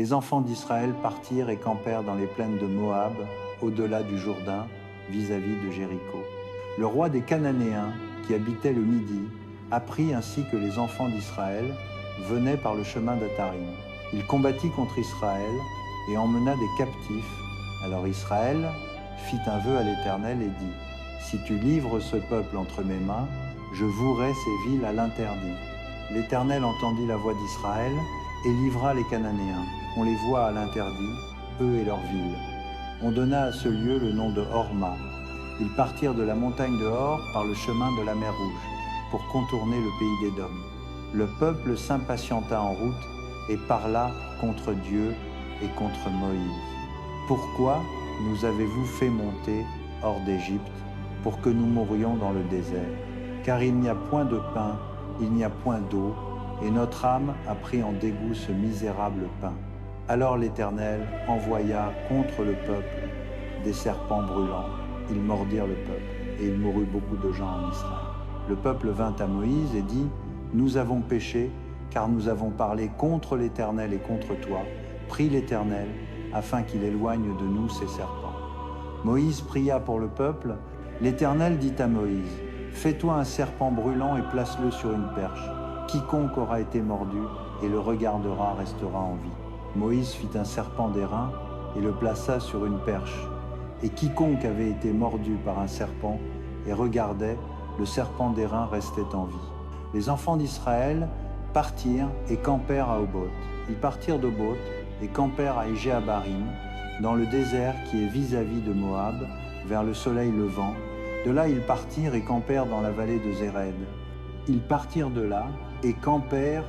Les enfants d'Israël partirent et campèrent dans les plaines de Moab, au-delà du Jourdain, vis-à-vis de Jéricho. Le roi des Cananéens, qui habitait le Midi, apprit ainsi que les enfants d'Israël venaient par le chemin d'Atarim. Il combattit contre Israël et emmena des captifs. Alors Israël fit un vœu à l'Éternel et dit : si tu livres ce peuple entre mes mains, je vouerai ces villes à l'interdit. L'Éternel entendit la voix d'Israël et livra les Cananéens. On les voit à l'interdit, eux et leurs villes. On donna à ce lieu le nom de Horma. Ils partirent de la montagne de Hor par le chemin de la mer Rouge pour contourner le pays d'Édom. Le peuple s'impatienta en route et parla contre Dieu et contre Moïse. Pourquoi nous avez-vous fait monter hors d'Égypte pour que nous mourions dans le désert? Car il n'y a point de pain, il n'y a point d'eau, et notre âme a pris en dégoût ce misérable pain. Alors l'Éternel envoya contre le peuple des serpents brûlants. Ils mordirent le peuple, et il mourut beaucoup de gens en Israël. Le peuple vint à Moïse et dit : nous avons péché, car nous avons parlé contre l'Éternel et contre toi. Prie l'Éternel, afin qu'il éloigne de nous ces serpents. Moïse pria pour le peuple. L'Éternel dit à Moïse : fais-toi un serpent brûlant et place-le sur une perche. Quiconque aura été mordu et le regardera restera en vie. Moïse fit un serpent d'airain et le plaça sur une perche. Et quiconque avait été mordu par un serpent et regardait, le serpent d'airain restait en vie. Les enfants d'Israël partirent et campèrent à Oboth. Ils partirent d'Oboth et campèrent à Égéabarim, dans le désert qui est vis-à-vis de Moab, vers le soleil levant. De là, ils partirent et campèrent dans la vallée de Zéred. Ils partirent de là et campèrent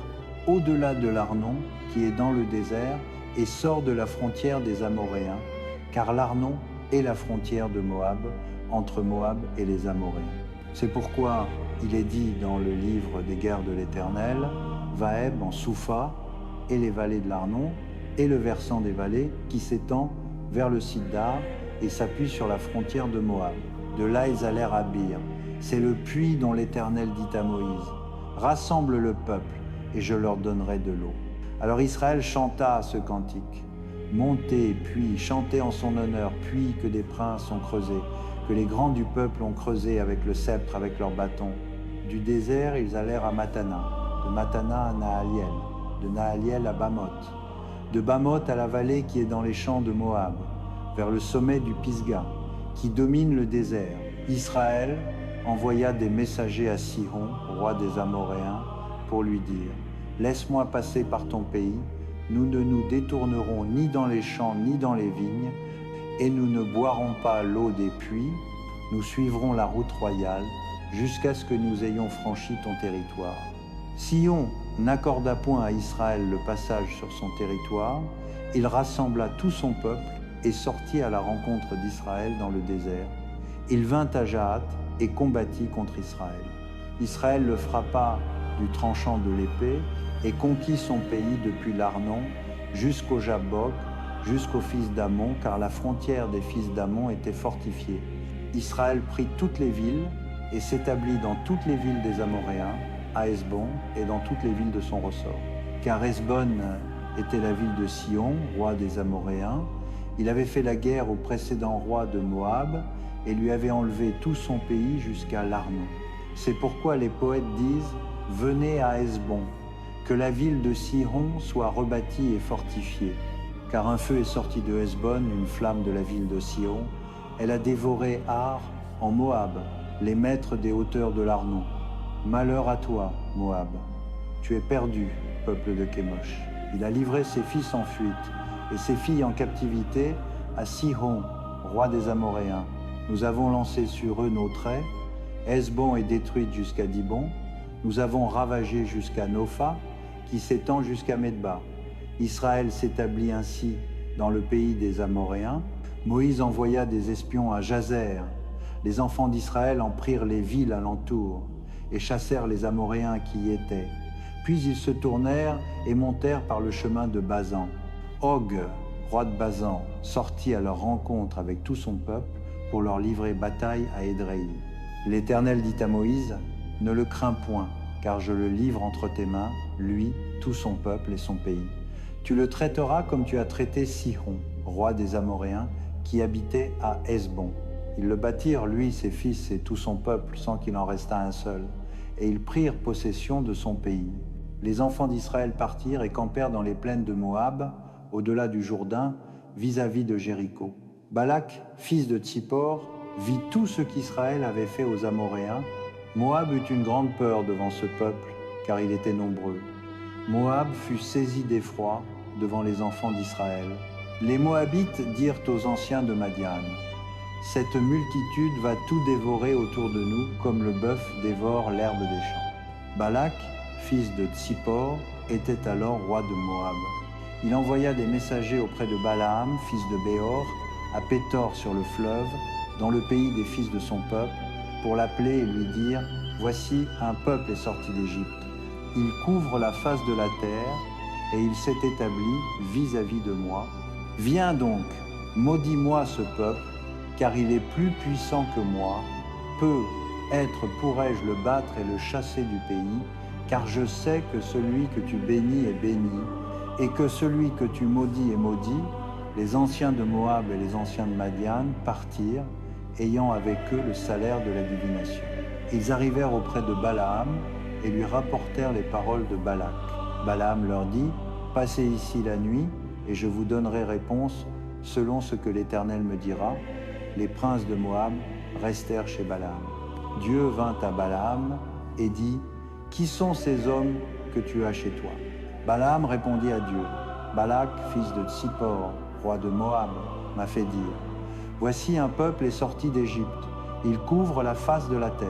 au-delà de l'Arnon, qui est dans le désert, et sort de la frontière des Amoréens, car l'Arnon est la frontière de Moab, entre Moab et les Amoréens. C'est pourquoi il est dit dans le livre des guerres de l'Éternel, Vaeb en Soupha, et les vallées de l'Arnon, et le versant des vallées qui s'étend vers le Sidar et s'appuie sur la frontière de Moab. De là ils allèrent à Bir. C'est le puits dont l'Éternel dit à Moïse : rassemble le peuple, et je leur donnerai de l'eau. Alors Israël chanta ce cantique : montez, puis chantez en son honneur, puits que des princes ont creusé, que les grands du peuple ont creusé avec le sceptre, avec leurs bâtons. Du désert, ils allèrent à Matana, de Matana à Nahaliel, de Nahaliel à Bamoth, de Bamoth à la vallée qui est dans les champs de Moab, vers le sommet du Pisga, qui domine le désert. Israël envoya des messagers à Sihon, roi des Amoréens, pour lui dire : laisse-moi passer par ton pays, nous ne nous détournerons ni dans les champs ni dans les vignes, et nous ne boirons pas l'eau des puits, nous suivrons la route royale jusqu'à ce que nous ayons franchi ton territoire. Sihon n'accorda point à Israël le passage sur son territoire, il rassembla tout son peuple et sortit à la rencontre d'Israël dans le désert. Il vint à Jahath et combattit contre Israël. Israël le frappa du tranchant de l'épée et conquit son pays depuis l'Arnon jusqu'au Jabbok, jusqu'aux fils d'Ammon, car la frontière des fils d'Ammon était fortifiée. Israël prit toutes les villes et s'établit dans toutes les villes des Amoréens, à Hesbon et dans toutes les villes de son ressort. Car Hesbon était la ville de Sihon, roi des Amoréens. Il avait fait la guerre au précédent roi de Moab et lui avait enlevé tout son pays jusqu'à l'Arnon. C'est pourquoi les poètes disent : venez à Hesbon, que la ville de Sihon soit rebâtie et fortifiée. Car un feu est sorti de Hesbon, une flamme de la ville de Sihon. Elle a dévoré Ar en Moab, les maîtres des hauteurs de l'Arnon. Malheur à toi, Moab, tu es perdu, peuple de Kémosh. Il a livré ses fils en fuite et ses filles en captivité à Sihon, roi des Amoréens. Nous avons lancé sur eux nos traits. Hesbon est détruite jusqu'à Dibon. Nous avons ravagé jusqu'à Nopha, qui s'étend jusqu'à Medba. Israël s'établit ainsi dans le pays des Amoréens. Moïse envoya des espions à Jazer. Les enfants d'Israël en prirent les villes alentour et chassèrent les Amoréens qui y étaient. Puis ils se tournèrent et montèrent par le chemin de Bazan. Og, roi de Bazan, sortit à leur rencontre avec tout son peuple pour leur livrer bataille à Édréi. L'Éternel dit à Moïse : ne le crains point, car je le livre entre tes mains, lui, tout son peuple et son pays. Tu le traiteras comme tu as traité Sihon, roi des Amoréens, qui habitait à Hesbon. Ils le bâtirent, lui, ses fils et tout son peuple, sans qu'il en restât un seul, et ils prirent possession de son pays. Les enfants d'Israël partirent et campèrent dans les plaines de Moab, au-delà du Jourdain, vis-à-vis de Jéricho. Balak, fils de Tsippor, vit tout ce qu'Israël avait fait aux Amoréens. Moab eut une grande peur devant ce peuple, car il était nombreux. Moab fut saisi d'effroi devant les enfants d'Israël. Les Moabites dirent aux anciens de Madian, « Cette multitude va tout dévorer autour de nous, comme le bœuf dévore l'herbe des champs. » Balak, fils de Tsippor, était alors roi de Moab. Il envoya des messagers auprès de Balaam, fils de Béor, à Pétor sur le fleuve, dans le pays des fils de son peuple, pour l'appeler et lui dire, « Voici, un peuple est sorti d'Égypte. Il couvre la face de la terre, et il s'est établi vis-à-vis de moi. Viens donc, maudis-moi ce peuple, car il est plus puissant que moi. Peut-être pourrais-je le battre et le chasser du pays, car je sais que celui que tu bénis est béni, et que celui que tu maudis est maudit. » Les anciens de Moab et les anciens de Madian partirent, ayant avec eux le salaire de la divination. Ils arrivèrent auprès de Balaam et lui rapportèrent les paroles de Balak. Balaam leur dit, « Passez ici la nuit, et je vous donnerai réponse selon ce que l'Éternel me dira. » Les princes de Moab restèrent chez Balaam. Dieu vint à Balaam et dit, « Qui sont ces hommes que tu as chez toi ?» Balaam répondit à Dieu, « Balak, fils de Tsippor, roi de Moab, m'a fait dire, « Voici un peuple est sorti d'Égypte, il couvre la face de la terre.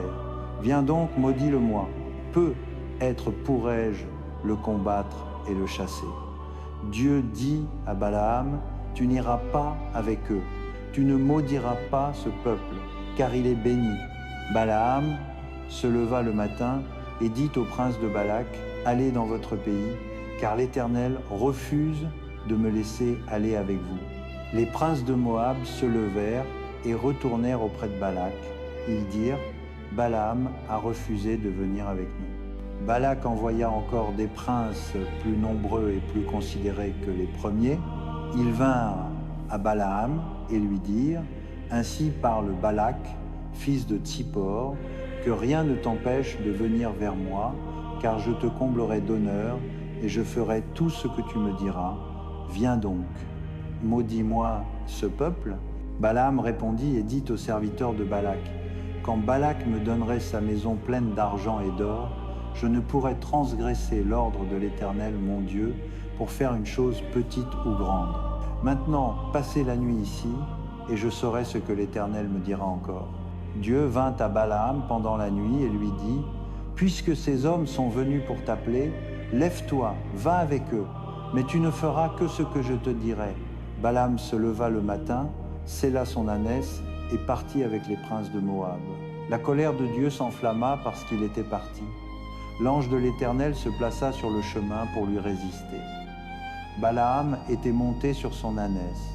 Viens donc, maudis-le-moi. Peut-être pourrais-je le combattre et le chasser. » Dieu dit à Balaam, « Tu n'iras pas avec eux, tu ne maudiras pas ce peuple, car il est béni. » Balaam se leva le matin et dit au prince de Balak, « Allez dans votre pays, car l'Éternel refuse de me laisser aller avec vous. » Les princes de Moab se levèrent et retournèrent auprès de Balak. Ils dirent, « Balaam a refusé de venir avec nous. » Balak envoya encore des princes plus nombreux et plus considérés que les premiers. Ils vinrent à Balaam et lui dirent, « Ainsi parle Balak, fils de Tsippor, que rien ne t'empêche de venir vers moi, car je te comblerai d'honneur et je ferai tout ce que tu me diras. Viens donc, maudis-moi ce peuple. » Balaam répondit et dit aux serviteurs de Balak, « Quand Balak me donnerait sa maison pleine d'argent et d'or, je ne pourrais transgresser l'ordre de l'Éternel, mon Dieu, pour faire une chose petite ou grande. Maintenant, passez la nuit ici, et je saurai ce que l'Éternel me dira encore. » Dieu vint à Balaam pendant la nuit et lui dit, « Puisque ces hommes sont venus pour t'appeler, lève-toi, va avec eux, mais tu ne feras que ce que je te dirai. » Balaam se leva le matin, sella son ânesse et partit avec les princes de Moab. La colère de Dieu s'enflamma parce qu'il était parti. L'ange de l'Éternel se plaça sur le chemin pour lui résister. Balaam était monté sur son ânesse,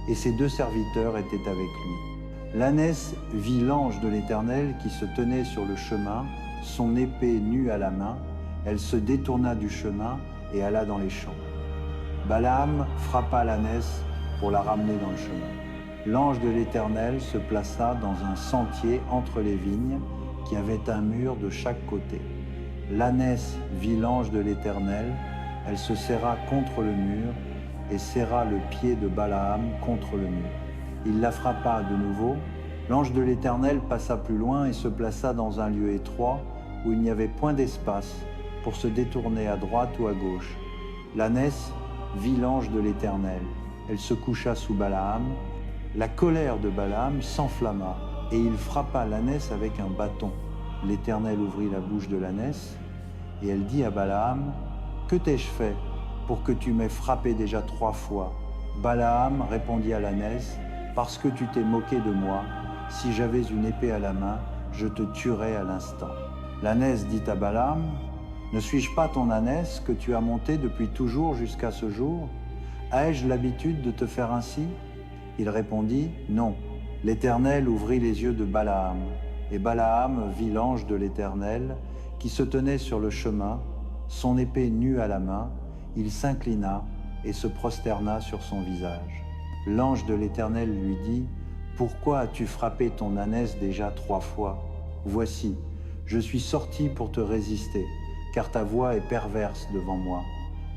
et ses deux serviteurs étaient avec lui. L'ânesse vit l'ange de l'Éternel qui se tenait sur le chemin, son épée nue à la main. Elle se détourna du chemin et alla dans les champs. Balaam frappa l'ânesse pour la ramener dans le chemin. L'ange de l'Éternel se plaça dans un sentier entre les vignes qui avait un mur de chaque côté. L'ânesse vit l'ange de l'Éternel, elle se serra contre le mur et serra le pied de Balaam contre le mur. Il la frappa de nouveau. L'ange de l'Éternel passa plus loin et se plaça dans un lieu étroit où il n'y avait point d'espace pour se détourner à droite ou à gauche. L'ânesse vit l'ange de l'Éternel. Elle se coucha sous Balaam. La colère de Balaam s'enflamma et il frappa l'ânesse avec un bâton. L'Éternel ouvrit la bouche de l'ânesse et elle dit à Balaam, « Que t'ai-je fait pour que tu m'aies frappé déjà 3 fois ?» Balaam répondit à l'ânesse, « Parce que tu t'es moqué de moi, si j'avais une épée à la main, je te tuerais à l'instant. » L'ânesse dit à Balaam, « Ne suis-je pas ton ânesse que tu as montée depuis toujours jusqu'à ce jour? Ai-je l'habitude de te faire ainsi ?» Il répondit, « Non. » L'Éternel ouvrit les yeux de Balaam, et Balaam vit l'ange de l'Éternel qui se tenait sur le chemin, son épée nue à la main. Il s'inclina et se prosterna sur son visage. L'ange de l'Éternel lui dit, « Pourquoi as-tu frappé ton ânesse déjà 3 fois? Voici, je suis sorti pour te résister, car ta voix est perverse devant moi.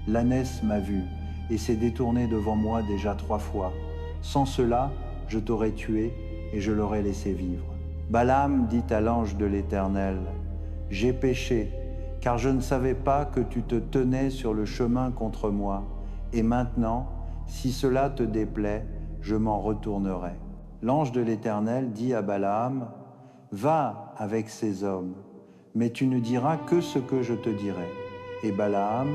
L'ânesse m'a vu et s'est détournée devant moi déjà 3 fois. Sans cela, je t'aurais tué et je l'aurais laissé vivre. » Balaam dit à l'ange de l'Éternel, « J'ai péché, car je ne savais pas que tu te tenais sur le chemin contre moi. Et maintenant, si cela te déplaît, je m'en retournerai. » L'ange de l'Éternel dit à Balaam, « Va avec ces hommes, mais tu ne diras que ce que je te dirai. » Et Balaam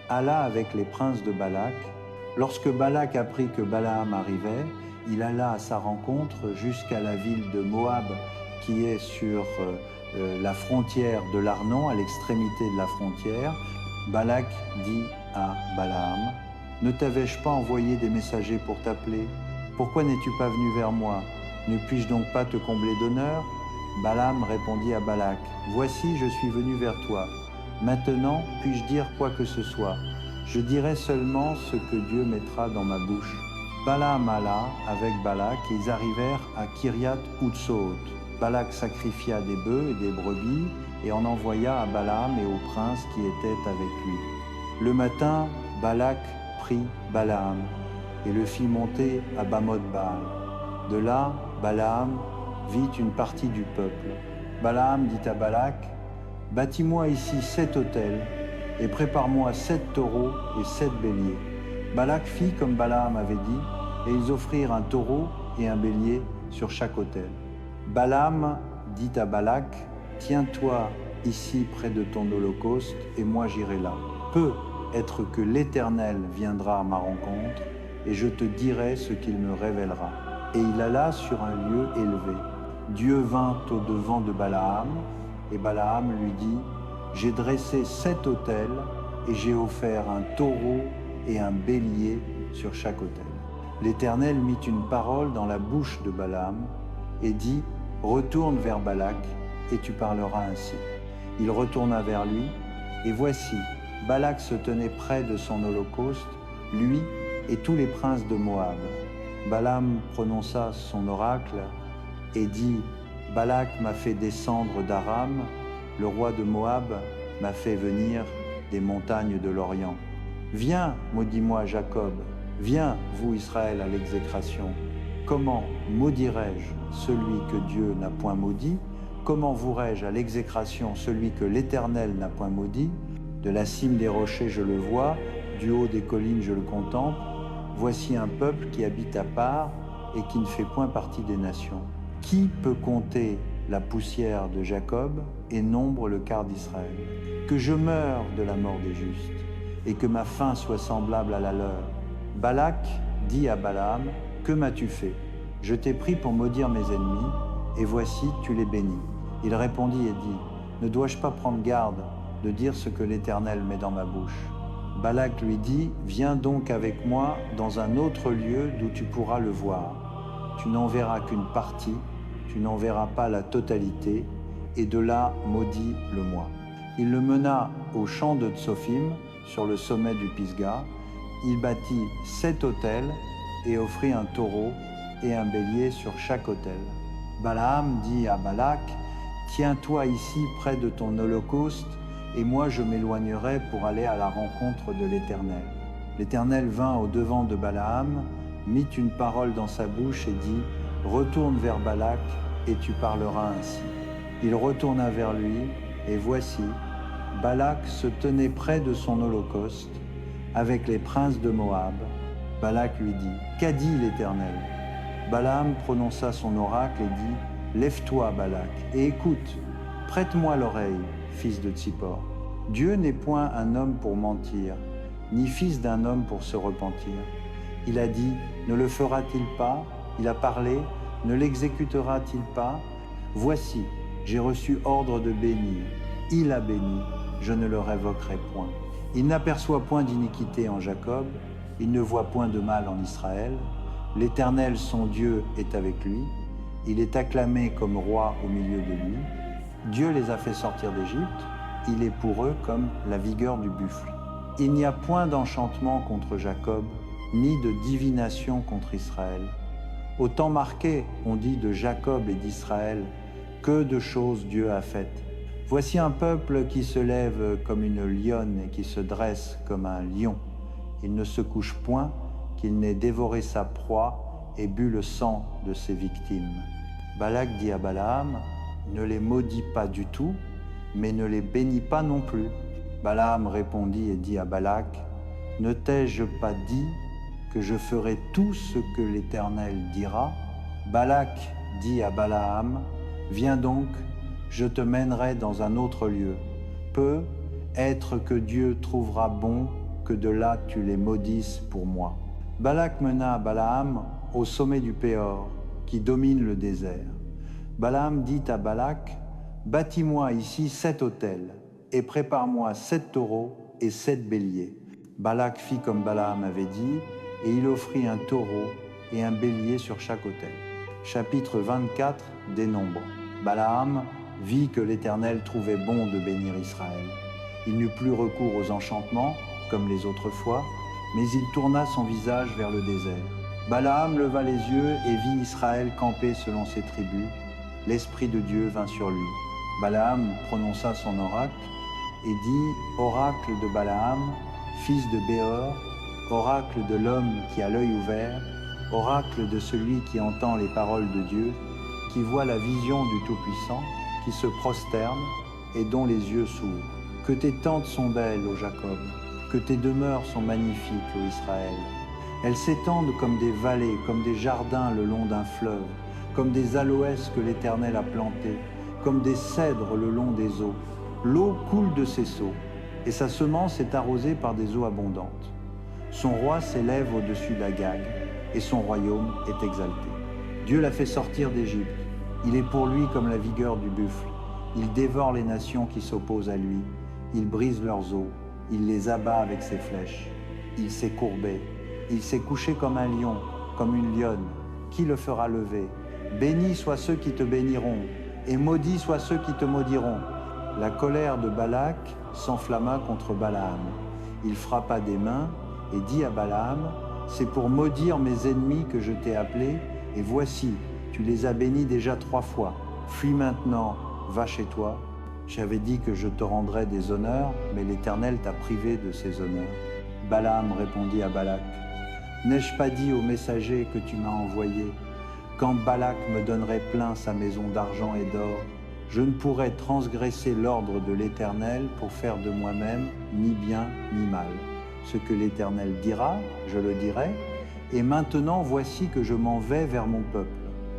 alla avec les princes de Balak. Lorsque Balak apprit que Balaam arrivait, il alla à sa rencontre jusqu'à la ville de Moab, qui est sur la frontière de l'Arnon, à l'extrémité de la frontière. Balak dit à Balaam, « Ne t'avais-je pas envoyé des messagers pour t'appeler? Pourquoi n'es-tu pas venu vers moi? Ne puis-je donc pas te combler d'honneur ?» Balaam répondit à Balak, « Voici, je suis venu vers toi. Maintenant, puis-je dire quoi que ce soit? Je dirai seulement ce que Dieu mettra dans ma bouche. » Balaam alla avec Balak et ils arrivèrent à Kiriath-Hutzot. Balak sacrifia des bœufs et des brebis et en envoya à Balaam et aux princes qui étaient avec lui. Le matin, Balak prit Balaam et le fit monter à Bamoth-Baal. De là, Balaam vit une partie du peuple. Balaam dit à Balak, « Bâtis-moi ici 7 autels et prépare-moi 7 taureaux et 7 béliers. » Balak fit comme Balaam avait dit, et ils offrirent un taureau et un bélier sur chaque autel. Balaam dit à Balak, « Tiens-toi ici près de ton holocauste, et moi j'irai là. Peut être que l'Éternel viendra à ma rencontre, et je te dirai ce qu'il me révélera. » Et il alla sur un lieu élevé. Dieu vint au-devant de Balaam, et Balaam lui dit, « J'ai dressé 7 autels, et j'ai offert un taureau et un bélier sur chaque autel. » L'Éternel mit une parole dans la bouche de Balaam, et dit, « Retourne vers Balak, et tu parleras ainsi. » Il retourna vers lui, et voici, Balak se tenait près de son holocauste, lui et tous les princes de Moab. Balaam prononça son oracle et dit, « Balak m'a fait descendre d'Aram, le roi de Moab m'a fait venir des montagnes de l'Orient. Viens, maudis-moi Jacob, viens, vous Israël, à l'exécration. Comment maudirai-je celui que Dieu n'a point maudit? Comment vouerai-je à l'exécration celui que l'Éternel n'a point maudit? De la cime des rochers je le vois, du haut des collines je le contemple. Voici un peuple qui habite à part et qui ne fait point partie des nations. Qui peut compter la poussière de Jacob et nombre le quart d'Israël? Que je meure de la mort des justes et que ma fin soit semblable à la leur. » Balak dit à Balaam, « Que m'as-tu fait? Je t'ai pris pour maudire mes ennemis, et voici, tu les bénis. » Il répondit et dit, « Ne dois-je pas prendre garde de dire ce que l'Éternel met dans ma bouche? » Balak lui dit, « Viens donc avec moi dans un autre lieu d'où tu pourras le voir. Tu n'en verras qu'une partie, tu n'en verras pas la totalité, et de là maudis-le-moi. » Il le mena au champ de Tsophim, sur le sommet du Pisga. Il bâtit 7 autels et offrit un taureau et un bélier sur chaque autel. Balaam dit à Balak, « Tiens-toi ici près de ton holocauste, et moi je m'éloignerai pour aller à la rencontre de l'Éternel. » L'Éternel vint au-devant de Balaam, mit une parole dans sa bouche et dit, « Retourne vers Balak, et tu parleras ainsi. » Il retourna vers lui, et voici, Balak se tenait près de son holocauste, avec les princes de Moab. Balak lui dit, « Qu'a dit l'Éternel ?» Balaam prononça son oracle et dit, « Lève-toi, Balak, et écoute, prête-moi l'oreille, fils de Tsippor. Dieu n'est point un homme pour mentir, ni fils d'un homme pour se repentir. Il a dit, ne le fera-t-il pas? Il a parlé, ne l'exécutera-t-il pas? Voici, j'ai reçu ordre de bénir. Il a béni, je ne le révoquerai point. Il n'aperçoit point d'iniquité en Jacob, il ne voit point de mal en Israël. L'Éternel, son Dieu, est avec lui. Il est acclamé comme roi au milieu de lui. Dieu les a fait sortir d'Égypte. Il est pour eux comme la vigueur du buffle. il n'y a point d'enchantement contre Jacob, ni de divination contre Israël. Au temps marqué, on dit de Jacob et d'Israël, que de choses Dieu a faites. Voici un peuple qui se lève comme une lionne et qui se dresse comme un lion. Il ne se couche point, qu'il n'ait dévoré sa proie et bu le sang de ses victimes. Balak dit à Balaam, ne les maudis pas du tout, mais ne les bénis pas non plus. Balaam répondit et dit à Balak, ne t'ai-je pas dit que je ferai tout ce que l'Éternel dira? Balak dit à Balaam, viens donc, je te mènerai dans un autre lieu. Peut être que Dieu trouvera bon que de là tu les maudisses pour moi. Balak mena Balaam au sommet du Péor, qui domine le désert. Balaam dit à Balak, bâtis-moi ici 7 autels, et prépare-moi 7 taureaux et 7 béliers. Balak fit comme Balaam avait dit, et il offrit un taureau et un bélier sur chaque autel. Chapitre 24 des Nombres. Balaam vit que l'Éternel trouvait bon de bénir Israël. Il n'eut plus recours aux enchantements, comme les autres fois, mais il tourna son visage vers le désert. Balaam leva les yeux et vit Israël camper selon ses tribus. L'Esprit de Dieu vint sur lui. Balaam prononça son oracle et dit, oracle de Balaam, fils de Béor, oracle de l'homme qui a l'œil ouvert, oracle de celui qui entend les paroles de Dieu, qui voit la vision du Tout-Puissant, qui se prosterne et dont les yeux s'ouvrent. Que tes tentes sont belles, ô Jacob, que tes demeures sont magnifiques, ô Israël. Elles s'étendent comme des vallées, comme des jardins le long d'un fleuve, comme des aloès que l'Éternel a plantés, comme des cèdres le long des eaux. L'eau coule de ses seaux, et sa semence est arrosée par des eaux abondantes. Son roi s'élève au-dessus d'Agag, et son royaume est exalté. Dieu l'a fait sortir d'Égypte. Il est pour lui comme la vigueur du buffle. Il dévore les nations qui s'opposent à lui. Il brise leurs os. Il les abat avec ses flèches. Il s'est courbé. Il s'est couché comme un lion, comme une lionne. Qui le fera lever? Bénis soient ceux qui te béniront, et maudits soient ceux qui te maudiront. La colère de Balak s'enflamma contre Balaam. Il frappa des mains et dit à Balaam, c'est pour maudire mes ennemis que je t'ai appelé, et voici, tu les as bénis déjà 3 fois. Fuis maintenant, va chez toi. J'avais dit que je te rendrais des honneurs, mais l'Éternel t'a privé de ces honneurs. Balaam répondit à Balak, n'ai-je pas dit au messager que tu m'as envoyé, quand Balak me donnerait plein sa maison d'argent et d'or, je ne pourrais transgresser l'ordre de l'Éternel pour faire de moi-même ni bien ni mal. Ce que l'Éternel dira, je le dirai, et maintenant voici que je m'en vais vers mon peuple.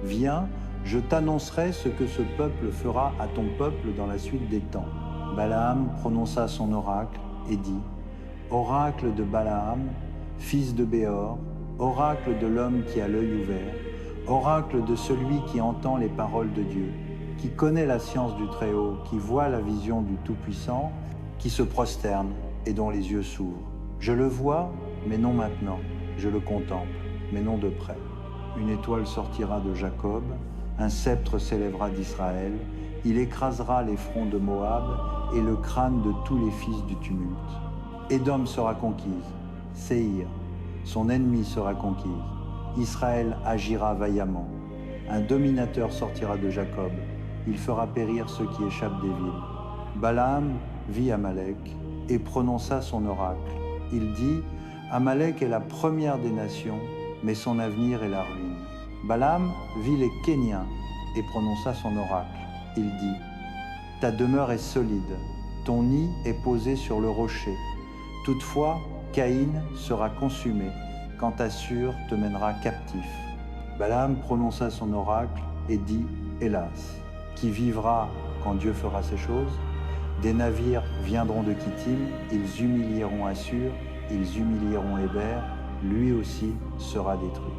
Viens, je t'annoncerai ce que ce peuple fera à ton peuple dans la suite des temps. Balaam prononça son oracle et dit, oracle de Balaam, fils de Béor, oracle de l'homme qui a l'œil ouvert, oracle de celui qui entend les paroles de Dieu, qui connaît la science du Très-Haut, qui voit la vision du Tout-Puissant, qui se prosterne et dont les yeux s'ouvrent. Je le vois, mais non maintenant. Je le contemple, mais non de près. Une étoile sortira de Jacob, un sceptre s'élèvera d'Israël, il écrasera les fronts de Moab et le crâne de tous les fils du tumulte. Édom sera conquise, Séhir, son ennemi sera conquise. Israël agira vaillamment. Un dominateur sortira de Jacob, il fera périr ceux qui échappent des villes. Balaam vit Amalek et prononça son oracle. Il dit, Amalek est la première des nations, mais son avenir est la ruine. Balaam vit les Kéniens et prononça son oracle. Il dit, ta demeure est solide, ton nid est posé sur le rocher. Toutefois, Caïn sera consumé quand Assur te mènera captif. Balaam prononça son oracle et dit, hélas, qui vivra quand Dieu fera ces choses? Des navires viendront de Kittim, ils humilieront Assur, ils humilieront Héber, lui aussi sera détruit.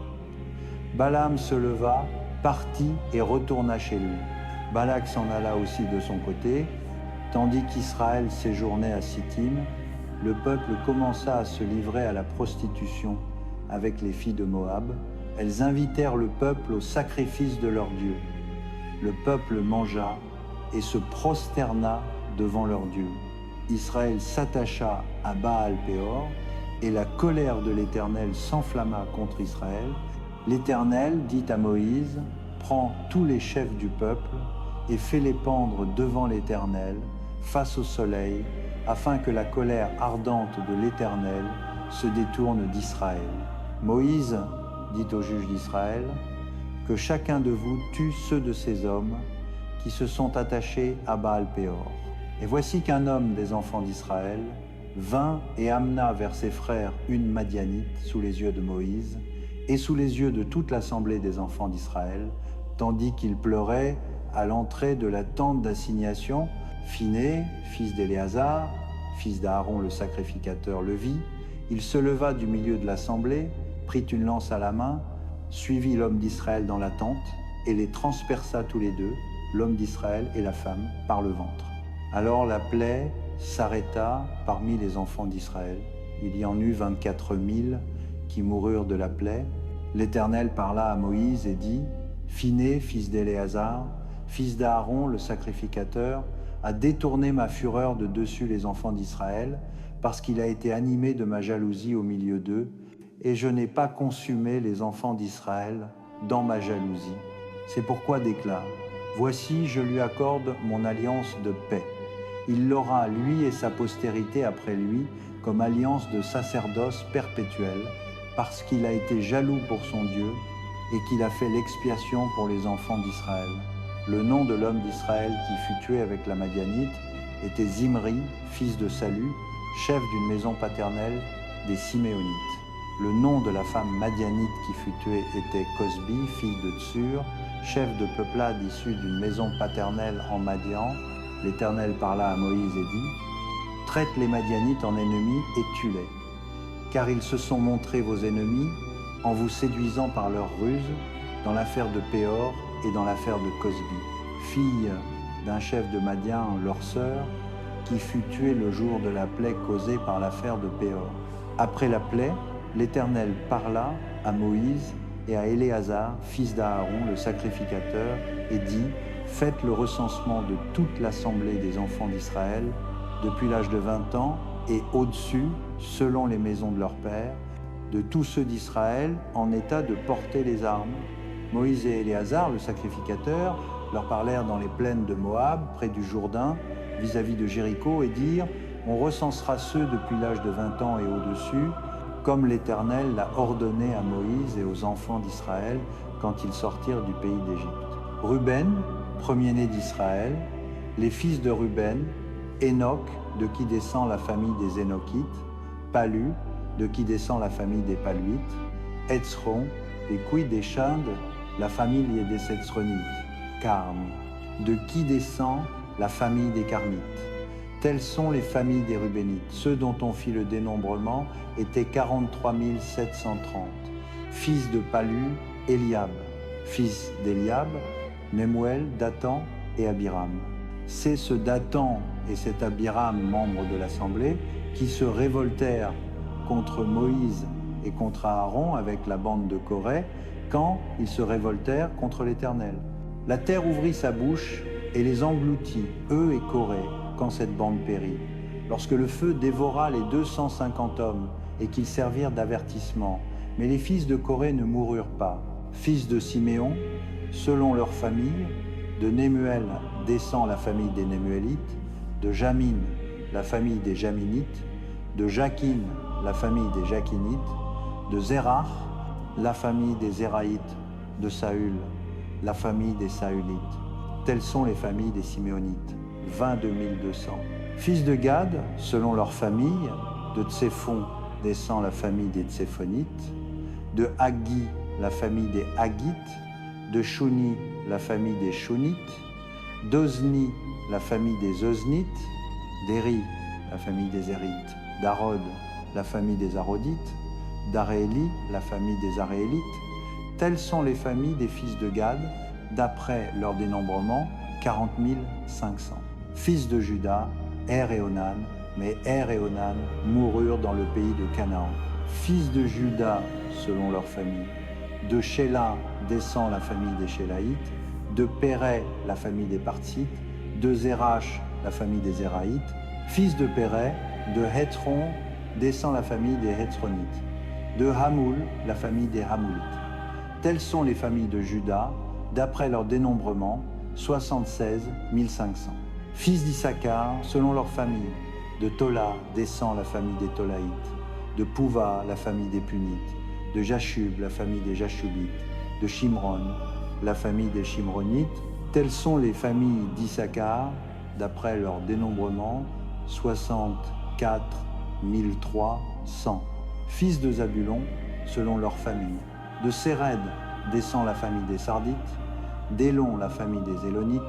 Balaam se leva, partit et retourna chez lui. Balak s'en alla aussi de son côté, tandis qu'Israël séjournait à Sittim, le peuple commença à se livrer à la prostitution avec les filles de Moab. Elles invitèrent le peuple au sacrifice de leur Dieu. Le peuple mangea et se prosterna devant leur Dieu. Israël s'attacha à Baal-Péor et la colère de l'Éternel s'enflamma contre Israël. L'Éternel dit à Moïse, « Prends tous les chefs du peuple et fais-les pendre devant l'Éternel, face au soleil, afin que la colère ardente de l'Éternel se détourne d'Israël. » Moïse dit aux juges d'Israël, « Que chacun de vous tue ceux de ces hommes qui se sont attachés à Baal-Péor. » Et voici qu'un homme des enfants d'Israël vint et amena vers ses frères une Madianite sous les yeux de Moïse et sous les yeux de toute l'assemblée des enfants d'Israël, tandis qu'il pleurait à l'entrée de la tente d'assignation. Phiné, fils d'Éléazar, fils d'Aaron le sacrificateur, le vit. Il se leva du milieu de l'assemblée, prit une lance à la main, suivit l'homme d'Israël dans la tente et les transperça tous les deux, l'homme d'Israël et la femme, par le ventre. Alors la plaie s'arrêta parmi les enfants d'Israël. Il y en eut 24 000 qui moururent de la plaie. L'Éternel parla à Moïse et dit, « Phiné, fils d'Éléazar, fils d'Aaron, le sacrificateur, a détourné ma fureur de dessus les enfants d'Israël, parce qu'il a été animé de ma jalousie au milieu d'eux, et je n'ai pas consumé les enfants d'Israël dans ma jalousie. C'est pourquoi déclare, « Voici, je lui accorde mon alliance de paix. Il l'aura, lui et sa postérité après lui, comme alliance de sacerdoce perpétuelle, parce qu'il a été jaloux pour son Dieu et qu'il a fait l'expiation pour les enfants d'Israël. » Le nom de l'homme d'Israël qui fut tué avec la Madianite était Zimri, fils de Salu, chef d'une maison paternelle des Siméonites. Le nom de la femme Madianite qui fut tuée était Cosbi, fille de Tsur, chef de peuplade issue d'une maison paternelle en Madian. L'Éternel parla à Moïse et dit, « Traite les Madianites en ennemis et tue-les, car ils se sont montrés vos ennemis en vous séduisant par leurs ruses dans l'affaire de Péor et dans l'affaire de Cosbi, fille d'un chef de Madian, leur sœur, qui fut tuée le jour de la plaie causée par l'affaire de Péor. » Après la plaie, l'Éternel parla à Moïse et à Éléazar, fils d'Aaron, le sacrificateur, et dit, « Faites le recensement de toute l'assemblée des enfants d'Israël, depuis l'âge de 20 ans et au-dessus, selon les maisons de leurs pères, de tous ceux d'Israël en état de porter les armes. » Moïse et Éléazar, le sacrificateur, leur parlèrent dans les plaines de Moab, près du Jourdain, vis-à-vis de Jéricho, et dirent, « On recensera ceux depuis l'âge de 20 ans et au-dessus, comme l'Éternel l'a ordonné à Moïse et aux enfants d'Israël quand ils sortirent du pays d'Égypte. » Ruben, premier-né d'Israël, les fils de Ruben, Enoch, de qui descend la famille des Énochites, Palu, de qui descend la famille des Paluites, Hetzron, des couilles des Chindes, la famille des Setzronites, Carmi, de qui descend la famille des Carmites. Telles sont les familles des Rubénites. Ceux dont on fit le dénombrement étaient 43 730. Fils de Palu, Eliab. Fils d'Eliab, Nemuel, Dathan et Abiram. C'est ce Dathan et cet Abiram, membres de l'Assemblée, qui se révoltèrent contre Moïse et contre Aaron avec la bande de Corée, quand ils se révoltèrent contre l'Éternel. La terre ouvrit sa bouche et les engloutit, eux et Corée, quand cette bande périt. Lorsque le feu dévora les 250 hommes et qu'ils servirent d'avertissement, mais les fils de Corée ne moururent pas. Fils de Siméon, selon leur famille, de Nemuel descend la famille des Nemuélites, de Jamin, la famille des Jaminites, de Jakin, la famille des Jakinites, de Zérach, la famille des Zéraïtes, de Saül, la famille des Saülites. Telles sont les familles des Siméonites, 22 200. Fils de Gad, selon leur famille, de Tséphon descend la famille des Tséphonites, de Haggi, la famille des Haggites, de Shuni, la famille des Shunites, d'Ozni, la famille des Oznites, d'Éri, la famille des Érites, d'Arod, la famille des Arodites, d'Arééli, la famille des Aréélites. Telles sont les familles des fils de Gad, d'après leur dénombrement, 40 500. Fils de Juda, Er et Onan, mais Er et Onan moururent dans le pays de Canaan. Fils de Juda, selon leur famille, de Shéla descend la famille des Shélaïtes, de Péré, la famille des Parthites, de Zérach, la famille des Zéraïtes, Fils de Péret, de Hétron, descend la famille des Hétronites. De Hamoul, la famille des Hamoulites. Telles sont les familles de Juda, d'après leur dénombrement, 76 500. Fils d'Issachar, selon leur famille. De Tola descend la famille des Tolaïtes. De Pouva, la famille des Punites. De Jashub, la famille des Jashubites. De Shimron, la famille des Shimronites. Telles sont les familles d'Issachar, d'après leur dénombrement, 64 300. Fils de Zabulon, selon leur famille. De Séred descend la famille des Sardites. D'Élon, la famille des Élonites.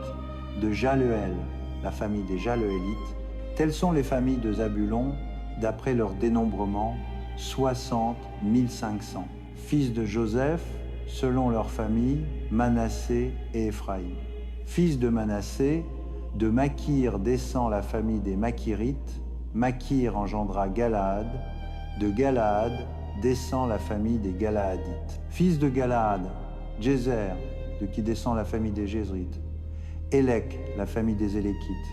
De Jaleel, la famille des Jaléelites. Telles sont les familles de Zabulon, d'après leur dénombrement, 60 500. Fils de Joseph, selon leur famille, Manassé et Éphraïm. Fils de Manassé, de Makir descend la famille des Makirites. Makir engendra Galaad. De Galaad descend la famille des Galaadites. Fils de Galaad, Jézer, de qui descend la famille des Jézrites. Élec, la famille des Élékites.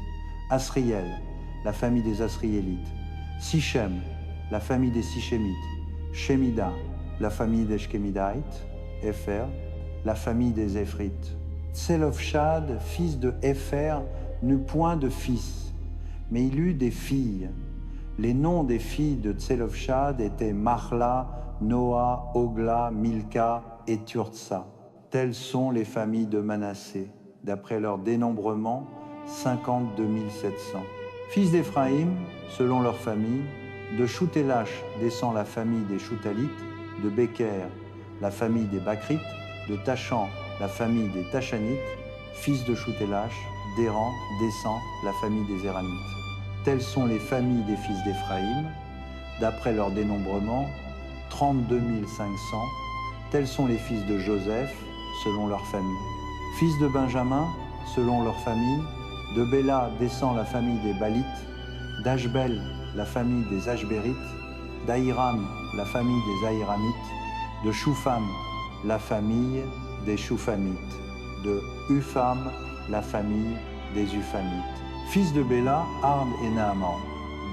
Asriel, la famille des Asriélites. Sichem, la famille des Sichémites. Shemida, la famille des Shkémidaïtes. Épher, la famille des Éphrites. Tselofshad, fils de Épher, n'eut point de fils, mais il eut des filles. Les noms des filles de Tselofshad étaient Mahla, Noa, Ogla, Milka et Turtsa. Telles sont les familles de Manassé, d'après leur dénombrement, 52 700. Fils d'Éphraïm, selon leur famille, de Choutélach descend la famille des Choutalites, de Béker, la famille des Bakrites, de Tachan, la famille des Tachanites. Fils de Choutélach, d'Éran descend la famille des Éramites. Telles sont les familles des fils d'Éphraïm, d'après leur dénombrement, 32 500. Tels sont les fils de Joseph, selon leur famille. Fils de Benjamin, selon leur famille. De Béla descend la famille des Balites. d'Ashbel, la famille des Ashbérites. d'Ahiram, la famille des Ahiramites. De Shoupham, la famille des Shouphamites. De Upham, la famille des Uphamites. Fils de Béla, Ard et Naaman.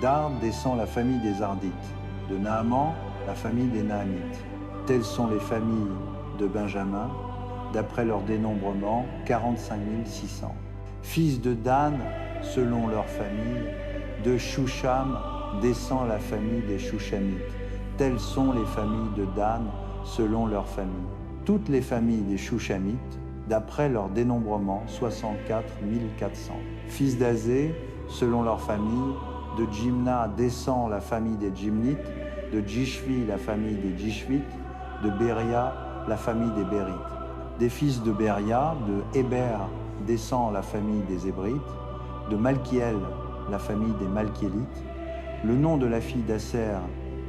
d'Ard descend la famille des Ardites. De Naaman, la famille des Naamites. Telles sont les familles de Benjamin, d'après leur dénombrement, 45 600. Fils de Dan, selon leur famille. De Shoucham descend la famille des Shouchamites. Telles sont les familles de Dan, selon leur famille. Toutes les familles des Shouchamites, d'après leur dénombrement, 64 400. Fils d'Azé, selon leur famille. De Jimna descend la famille des Jimnites. De Jishvi, la famille des Jishvites. De Béria, la famille des Bérites. Des fils de Béria, de Héber descend la famille des Hébrites. De Malkiel, la famille des Malkiélites. Le nom de la fille d'Asser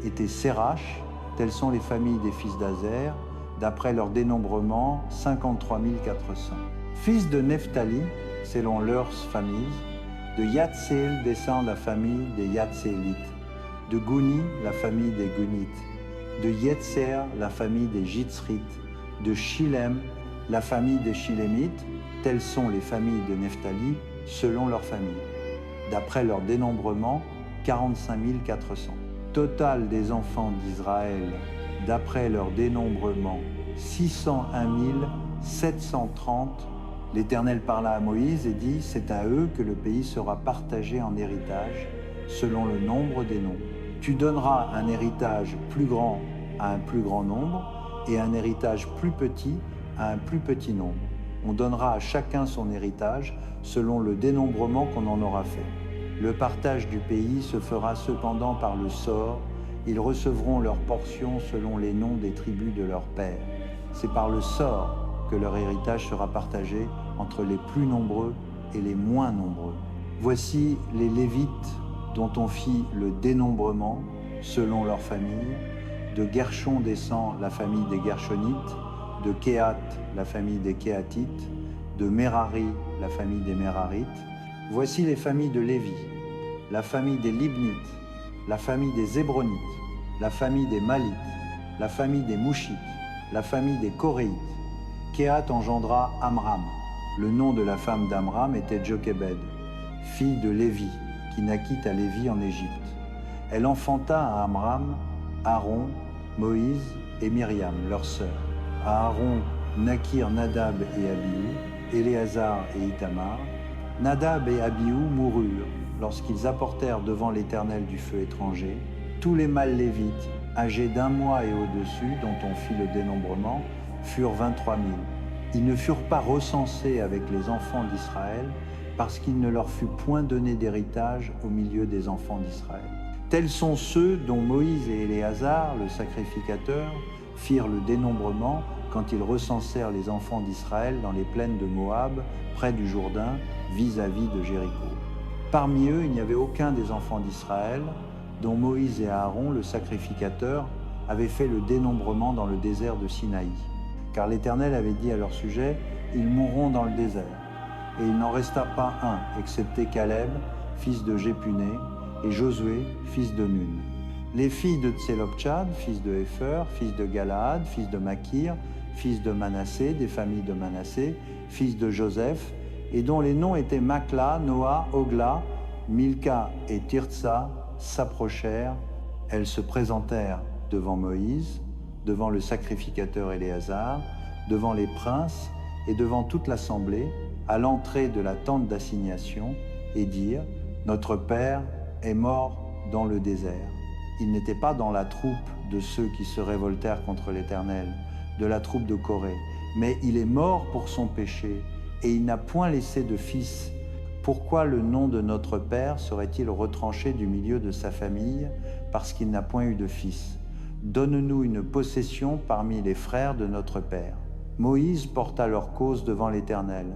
était Sérach. Telles sont les familles des fils d'Azer, d'après leur dénombrement, 53 400. Fils de Nephtali, selon leurs familles. De Yatsel descend la famille des Yatsélites. De Gouni, la famille des Gunites. De Yetzer, la famille des Jitzrites. De Shilem, la famille des Shilémites. Telles sont les familles de Nephtali, selon leur famille. D'après leur dénombrement, 45 400. Total des enfants d'Israël, d'après leur dénombrement, 601 730. L'Éternel parla à Moïse et dit, c'est à eux que le pays sera partagé en héritage, selon le nombre des noms. Tu donneras un héritage plus grand à un plus grand nombre et un héritage plus petit à un plus petit nombre. On donnera à chacun son héritage selon le dénombrement qu'on en aura fait. Le partage du pays se fera cependant par le sort. Ils recevront leur portion selon les noms des tribus de leurs pères. C'est par le sort que leur héritage sera partagé entre les plus nombreux et les moins nombreux. Voici les Lévites dont on fit le dénombrement selon leur famille. De Gershon descend la famille des Gershonites. De Kéhat, la famille des Kéhatites. De Merari, la famille des Merarites. Voici les familles de Lévi, la famille des Libnites, la famille des Hébronites, la famille des Malites, la famille des Mouchites, la famille des Coréites. Kéhat engendra Amram. Le nom de la femme d'Amram était Jochebed, fille de Lévi, qui naquit à Lévi en Égypte. Elle enfanta à Amram, Aaron, Moïse et Myriam, leur sœur. À Aaron naquirent Nadab et Abihu, Éléazar et Ithamar. Nadab et Abihu moururent lorsqu'ils apportèrent devant l'Éternel du feu étranger. Tous les mâles lévites, âgés d'1 mois et au-dessus, dont on fit le dénombrement, furent 23 000. Ils ne furent pas recensés avec les enfants d'Israël, parce qu'il ne leur fut point donné d'héritage au milieu des enfants d'Israël. Tels sont ceux dont Moïse et Éléazar, le sacrificateur, firent le dénombrement quand ils recensèrent les enfants d'Israël dans les plaines de Moab, près du Jourdain, vis-à-vis de Jéricho. Parmi eux, il n'y avait aucun des enfants d'Israël dont Moïse et Aaron, le sacrificateur, avaient fait le dénombrement dans le désert de Sinaï. Car l'Éternel avait dit à leur sujet, « Ils mourront dans le désert. » Et il n'en resta pas un, excepté Caleb, fils de Jéphuné, et Josué, fils de Nun. Les filles de Tseloptchad, fils de Hépher, fils de Galaad, fils de Makir, fils de Manassé, des familles de Manassé, fils de Joseph, et dont les noms étaient Makla, Noa, Ogla, Milka et Tirtsa, s'approchèrent. Elles se présentèrent devant Moïse, devant le sacrificateur Éléazar, devant les princes et devant toute l'assemblée, à l'entrée de la tente d'assignation, et dirent, « Notre Père est mort dans le désert. » Il n'était pas dans la troupe de ceux qui se révoltèrent contre l'Éternel, de la troupe de Corée, mais il est mort pour son péché, et il n'a point laissé de fils. Pourquoi le nom de notre Père serait-il retranché du milieu de sa famille, parce qu'il n'a point eu de fils? Donne-nous une possession parmi les frères de notre Père. Moïse porta leur cause devant l'Éternel.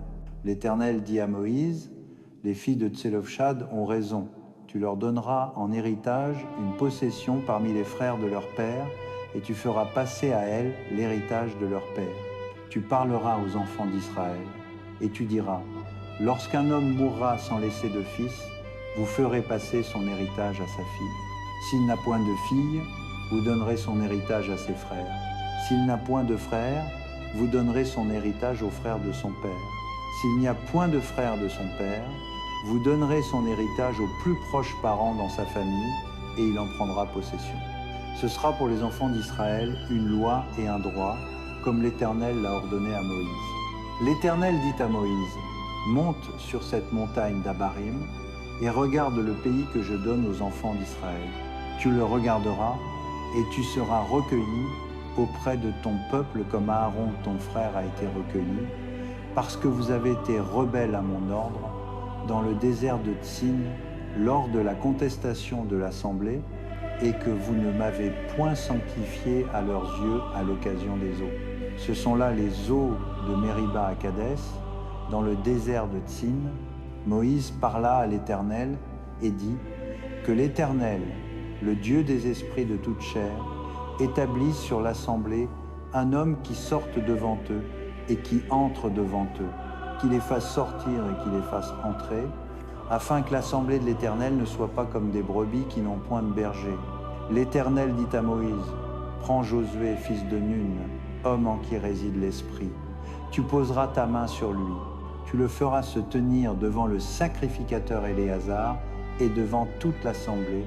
L'Éternel dit à Moïse, « Les filles de Tselopchad ont raison. Tu leur donneras en héritage une possession parmi les frères de leur père, et tu feras passer à elles l'héritage de leur père. Tu parleras aux enfants d'Israël, et tu diras, « Lorsqu'un homme mourra sans laisser de fils, vous ferez passer son héritage à sa fille. S'il n'a point de fille, vous donnerez son héritage à ses frères. S'il n'a point de frères, vous donnerez son héritage aux frères de son père. S'il n'y a point de frères de son père, vous donnerez son héritage aux plus proches parents dans sa famille, et il en prendra possession. Ce sera pour les enfants d'Israël une loi et un droit, comme l'Éternel l'a ordonné à Moïse. » L'Éternel dit à Moïse, « Monte sur cette montagne d'Abarim, et regarde le pays que je donne aux enfants d'Israël. Tu le regarderas, et tu seras recueilli auprès de ton peuple comme Aaron ton frère a été recueilli, parce que vous avez été rebelles à mon ordre, dans le désert de Tsin, lors de la contestation de l'Assemblée, et que vous ne m'avez point sanctifié à leurs yeux à l'occasion des eaux. Ce sont là les eaux de Mériba à Kadès, dans le désert de Tsin. Moïse parla à l'Éternel et dit que l'Éternel, le Dieu des esprits de toute chair, établisse sur l'Assemblée un homme qui sorte devant eux et qui entre devant eux, qui les fasse sortir et qui les fasse entrer, afin que l'assemblée de l'Éternel ne soit pas comme des brebis qui n'ont point de berger. L'Éternel dit à Moïse, « Prends Josué, fils de Nun, homme en qui réside l'Esprit. Tu poseras ta main sur lui. Tu le feras se tenir devant le sacrificateur Éléazar et devant toute l'assemblée,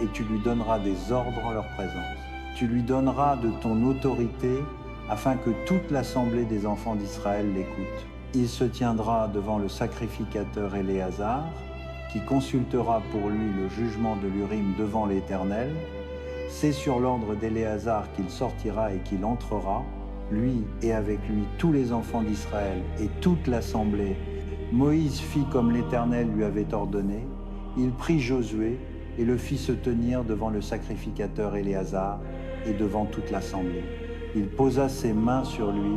et tu lui donneras des ordres en leur présence. Tu lui donneras de ton autorité, afin que toute l'assemblée des enfants d'Israël l'écoute. Il se tiendra devant le sacrificateur Éléazar, qui consultera pour lui le jugement de l'Urim devant l'Éternel. C'est sur l'ordre d'Éléazar qu'il sortira et qu'il entrera, lui et avec lui tous les enfants d'Israël et toute l'assemblée. Moïse fit comme l'Éternel lui avait ordonné. Il prit Josué et le fit se tenir devant le sacrificateur Éléazar et devant toute l'assemblée. Il posa ses mains sur lui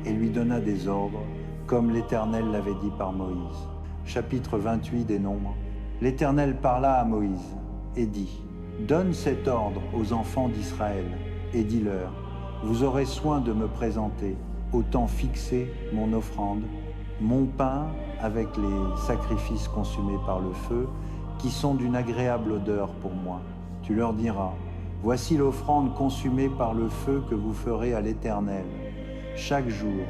et lui donna des ordres, comme l'Éternel l'avait dit par Moïse. Chapitre 28 des Nombres. L'Éternel parla à Moïse et dit, « Donne cet ordre aux enfants d'Israël et dis-leur, vous aurez soin de me présenter, au temps fixé, mon offrande, mon pain avec les sacrifices consumés par le feu, qui sont d'une agréable odeur pour moi. Tu leur diras, voici l'offrande consumée par le feu que vous ferez à l'Éternel. Chaque jour,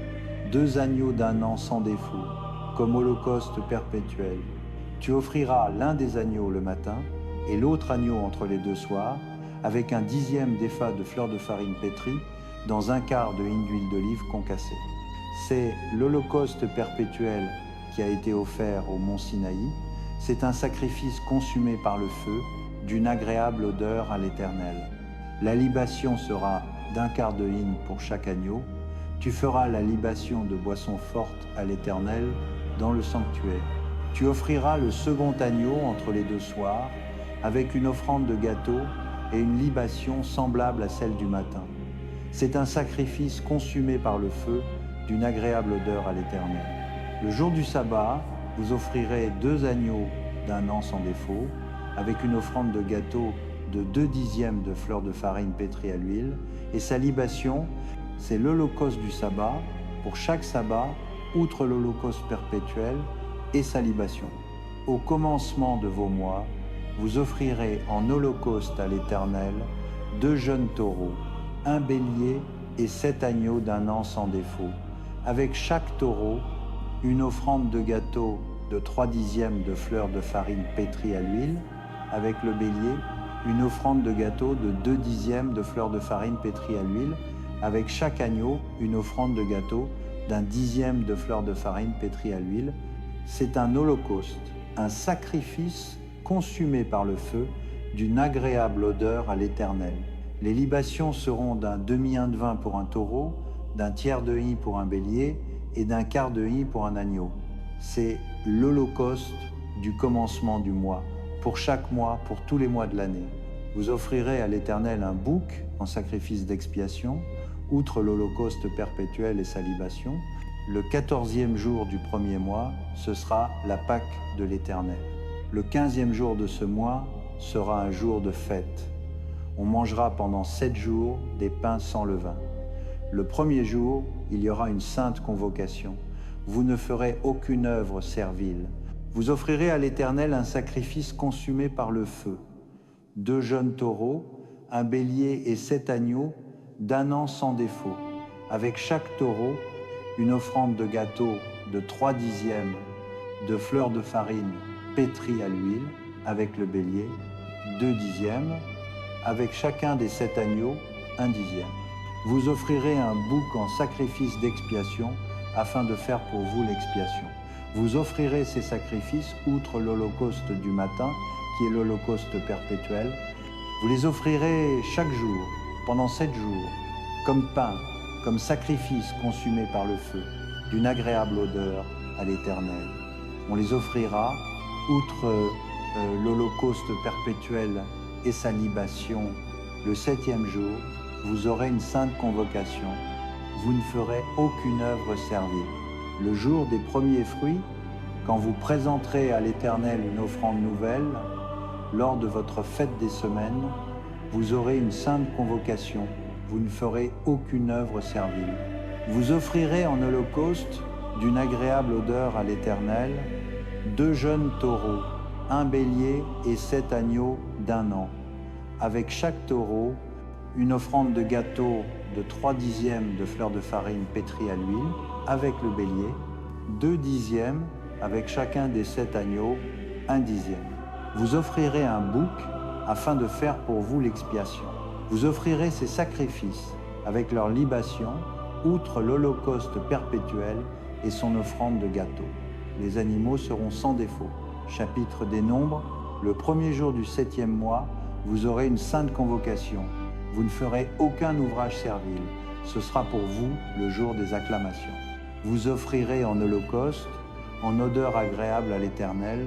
2 agneaux d'1 an sans défaut, comme holocauste perpétuel. Tu offriras l'un des agneaux le matin et l'autre agneau entre les deux soirs, avec un 10e d'épha de fleur de farine pétrie dans un quart de hin d'huile d'olive concassée. C'est l'holocauste perpétuel qui a été offert au mont Sinaï. C'est un sacrifice consumé par le feu, d'une agréable odeur à l'Éternel. La libation sera d'un quart de hin pour chaque agneau. Tu feras la libation de boissons fortes à l'Éternel dans le sanctuaire. Tu offriras le second agneau entre les deux soirs, avec une offrande de gâteau et une libation semblable à celle du matin. C'est un sacrifice consumé par le feu, d'une agréable odeur à l'Éternel. Le jour du sabbat, vous offrirez 2 agneaux d'un an sans défaut, avec une offrande de gâteau de 2/10 de fleur de farine pétrie à l'huile, et sa libation, c'est l'holocauste du sabbat, pour chaque sabbat, outre l'holocauste perpétuel, et sa libation. Au commencement de vos mois, vous offrirez en holocauste à l'Éternel 2 jeunes taureaux, un bélier et 7 agneaux d'un an sans défaut, avec chaque taureau une offrande de gâteau de 3/10 de fleur de farine pétrie à l'huile, avec le bélier une offrande de gâteau de 2/10 de fleur de farine pétrie à l'huile, avec chaque agneau une offrande de gâteau d'un 10e de fleur de farine pétrie à l'huile. C'est un holocauste, un sacrifice consumé par le feu, d'une agréable odeur à l'Éternel. Les libations seront d'un demi-hin de vin pour un taureau, d'un tiers de hin pour un bélier et d'un quart de hin pour un agneau. C'est l'holocauste du commencement du mois, pour chaque mois, pour tous les mois de l'année. Vous offrirez à l'Éternel un bouc en sacrifice d'expiation, outre l'holocauste perpétuel et sa libation. Le 14e jour du premier mois, ce sera la Pâque de l'Éternel. Le 15e jour de ce mois sera un jour de fête. On mangera pendant 7 jours des pains sans levain. Le premier jour, il y aura une sainte convocation. Vous ne ferez aucune œuvre servile. Vous offrirez à l'Éternel un sacrifice consumé par le feu. 2 jeunes taureaux, un bélier et 7 agneaux d'un an sans défaut. Avec chaque taureau, une offrande de gâteau de 3/10 de fleur de farine pétrie à l'huile, avec le bélier, 2/10, avec chacun des 7 agneaux, 1/10. Vous offrirez un bouc en sacrifice d'expiation, afin de faire pour vous l'expiation. Vous offrirez ces sacrifices outre l'holocauste du matin, qui est l'holocauste perpétuel. Vous les offrirez chaque jour, pendant 7 jours, comme pain, comme sacrifice consumé par le feu, d'une agréable odeur à l'Éternel. On les offrira, outre l'holocauste perpétuel et sa libation, le 7e jour, vous aurez une sainte convocation. Vous ne ferez aucune œuvre servile. Le jour des premiers fruits, quand vous présenterez à l'Éternel une offrande nouvelle, lors de votre fête des semaines, vous aurez une sainte convocation. Vous ne ferez aucune œuvre servile. Vous offrirez en holocauste, d'une agréable odeur à l'Éternel, 2 jeunes taureaux, un bélier et 7 agneaux d'un an. Avec chaque taureau, une offrande de gâteau de 3/10 de fleur de farine pétrie à l'huile, avec le bélier, 2/10 avec chacun des 7 agneaux, 1/10. Vous offrirez un bouc afin de faire pour vous l'expiation. Vous offrirez ces sacrifices avec leur libation, outre l'holocauste perpétuel et son offrande de gâteau. Les animaux seront sans défaut. Chapitre des Nombres, le premier jour du 7e mois, vous aurez une sainte convocation. Vous ne ferez aucun ouvrage servile. Ce sera pour vous le jour des acclamations. Vous offrirez en holocauste, en odeur agréable à l'Éternel,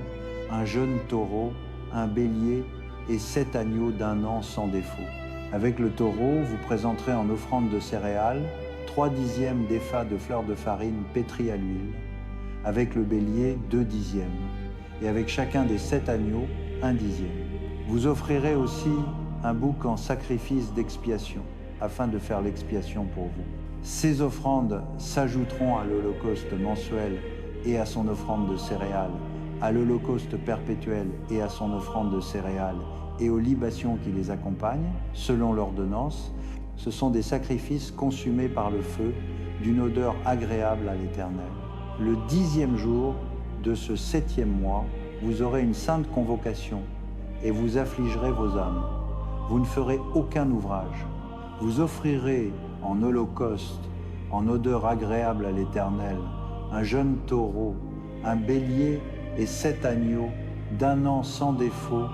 un jeune taureau, un bélier et 7 agneaux d'un an sans défaut. Avec le taureau, vous présenterez en offrande de céréales 3/10 d'épha de fleur de farine pétrie à l'huile. Avec le bélier, 2/10. Et avec chacun des 7 agneaux, 1/10. Vous offrirez aussi un bouc en sacrifice d'expiation, afin de faire l'expiation pour vous. Ces offrandes s'ajouteront à l'holocauste mensuel et à son offrande de céréales, à l'holocauste perpétuel et à son offrande de céréales, et aux libations qui les accompagnent, selon l'ordonnance. Ce sont des sacrifices consumés par le feu, d'une odeur agréable à l'Éternel. Le 10e jour de ce 7e mois, vous aurez une sainte convocation, et vous affligerez vos âmes. Vous ne ferez aucun ouvrage. Vous offrirez en holocauste, en odeur agréable à l'Éternel, un jeune taureau, un bélier et 7 agneaux d'1 an sans défaut.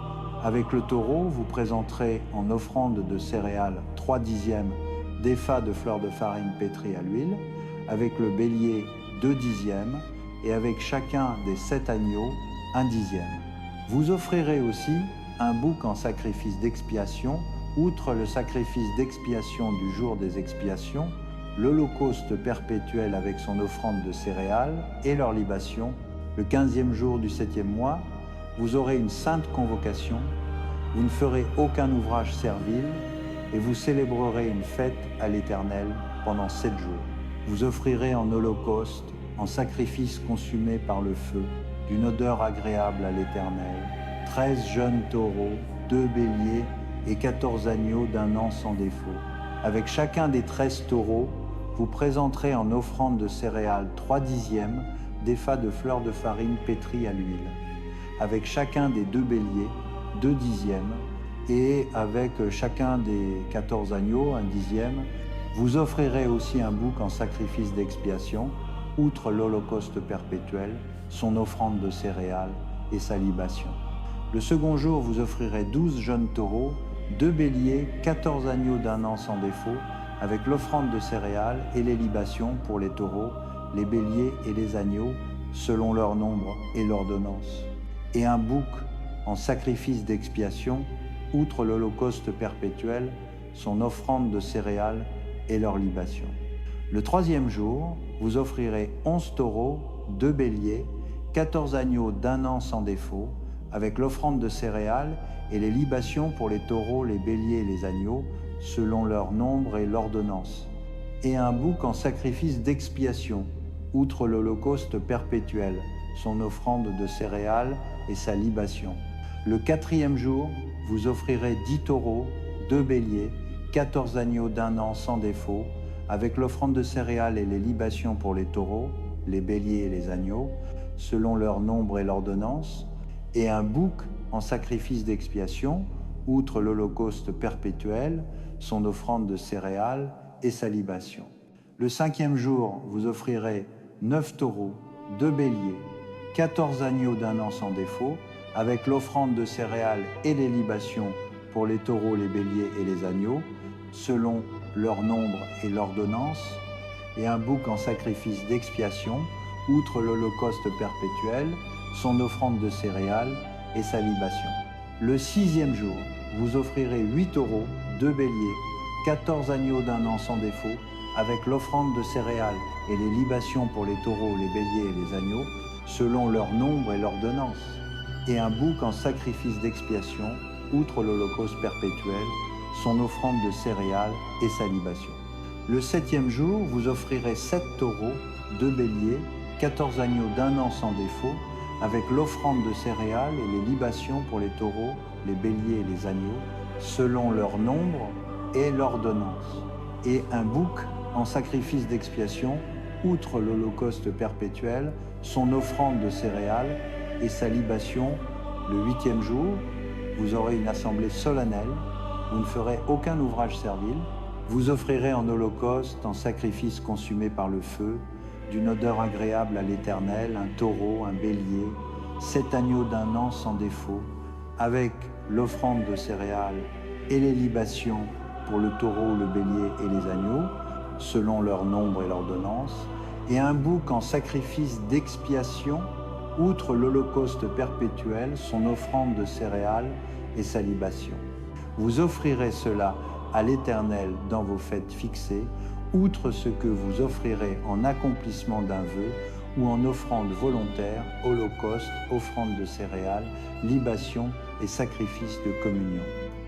Avec le taureau, vous présenterez en offrande de céréales 3/10 d'épha de fleurs de farine pétrie à l'huile, avec le bélier 2/10, et avec chacun des 7 agneaux 1/10. Vous offrirez aussi un bouc en sacrifice d'expiation, outre le sacrifice d'expiation du jour des expiations, l'holocauste perpétuel avec son offrande de céréales et leur libation. Le 15e jour du 7e mois, vous aurez une sainte convocation, vous ne ferez aucun ouvrage servile, et vous célébrerez une fête à l'Éternel pendant 7 jours. Vous offrirez en holocauste, en sacrifice consumé par le feu, d'une odeur agréable à l'Éternel, 13 jeunes taureaux, 2 béliers et 14 agneaux d'1 an sans défaut. Avec chacun des 13 taureaux, vous présenterez en offrande de céréales 3/10 d'épha de fleurs de farine pétrie à l'huile. Avec chacun des 2 béliers, 2/10, et avec chacun des 14 agneaux, 1/10, vous offrirez aussi un bouc en sacrifice d'expiation, outre l'holocauste perpétuel, son offrande de céréales et sa libation. Le second jour, vous offrirez 12 jeunes taureaux, 2 béliers, 14 agneaux d'1 an sans défaut, avec l'offrande de céréales et les libations pour les taureaux, les béliers et les agneaux, selon leur nombre et l'ordonnance. Et un bouc en sacrifice d'expiation, outre l'holocauste perpétuel, son offrande de céréales et leur libation. Le 3e jour, vous offrirez 11 taureaux, 2 béliers, 14 agneaux d'1 an sans défaut, avec l'offrande de céréales et les libations pour les taureaux, les béliers et les agneaux, selon leur nombre et l'ordonnance. Et un bouc en sacrifice d'expiation, outre l'holocauste perpétuel, son offrande de céréales et sa libation. Le 4e jour, vous offrirez 10 taureaux, 2 béliers, 14 agneaux d'1 an sans défaut, avec l'offrande de céréales et les libations pour les taureaux, les béliers et les agneaux, selon leur nombre et l'ordonnance, et un bouc en sacrifice d'expiation, outre l'holocauste perpétuel, son offrande de céréales et sa libation. Le 5e jour, vous offrirez 9 taureaux, 2 béliers, 14 agneaux d'1 an sans défaut, avec l'offrande de céréales et les libations pour les taureaux, les béliers et les agneaux, selon leur nombre et l'ordonnance, et un bouc en sacrifice d'expiation, outre l'holocauste perpétuel, son offrande de céréales et sa libation. Le 6e jour, vous offrirez 8 taureaux, 2 béliers, 14 agneaux d'1 an sans défaut, avec l'offrande de céréales et les libations pour les taureaux, les béliers et les agneaux, selon leur nombre et l'ordonnance, et un bouc en sacrifice d'expiation, outre l'holocauste perpétuel, son offrande de céréales et sa libation. Le 7e jour, vous offrirez 7 taureaux, 2 béliers, 14 agneaux d'1 an sans défaut, avec l'offrande de céréales et les libations pour les taureaux, les béliers et les agneaux, selon leur nombre et l'ordonnance, et un bouc en sacrifice d'expiation, outre l'holocauste perpétuel, son offrande de céréales et sa libation. Le 8e jour, vous aurez une assemblée solennelle, vous ne ferez aucun ouvrage servile, vous offrirez en holocauste, en sacrifice consumé par le feu, d'une odeur agréable à l'Éternel, un taureau, un bélier, 7 agneaux d'1 an sans défaut, avec l'offrande de céréales et les libations pour le taureau, le bélier et les agneaux, selon leur nombre et l'ordonnance, et un bouc en sacrifice d'expiation, outre l'holocauste perpétuel, son offrande de céréales et sa libation. Vous offrirez cela à l'Éternel dans vos fêtes fixées, outre ce que vous offrirez en accomplissement d'un vœu ou en offrande volontaire, holocauste, offrande de céréales, libation et sacrifice de communion.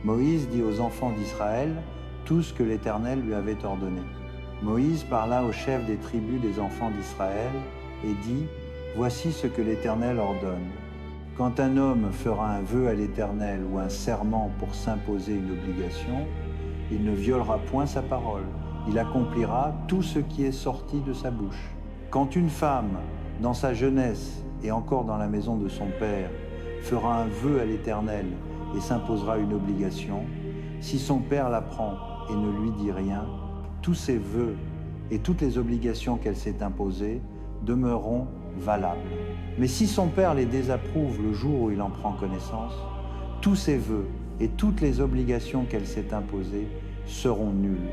Moïse dit aux enfants d'Israël tout ce que l'Éternel lui avait ordonné. Moïse parla aux chefs des tribus des enfants d'Israël et dit « Voici ce que l'Éternel ordonne. Quand un homme fera un vœu à l'Éternel ou un serment pour s'imposer une obligation, il ne violera point sa parole. Il accomplira tout ce qui est sorti de sa bouche. Quand une femme, dans sa jeunesse et encore dans la maison de son père, fera un vœu à l'Éternel et s'imposera une obligation, si son père l'apprend et ne lui dit rien, tous ses vœux et toutes les obligations qu'elle s'est imposées demeureront valables. Mais si son père les désapprouve le jour où il en prend connaissance, tous ses vœux et toutes les obligations qu'elle s'est imposées seront nuls.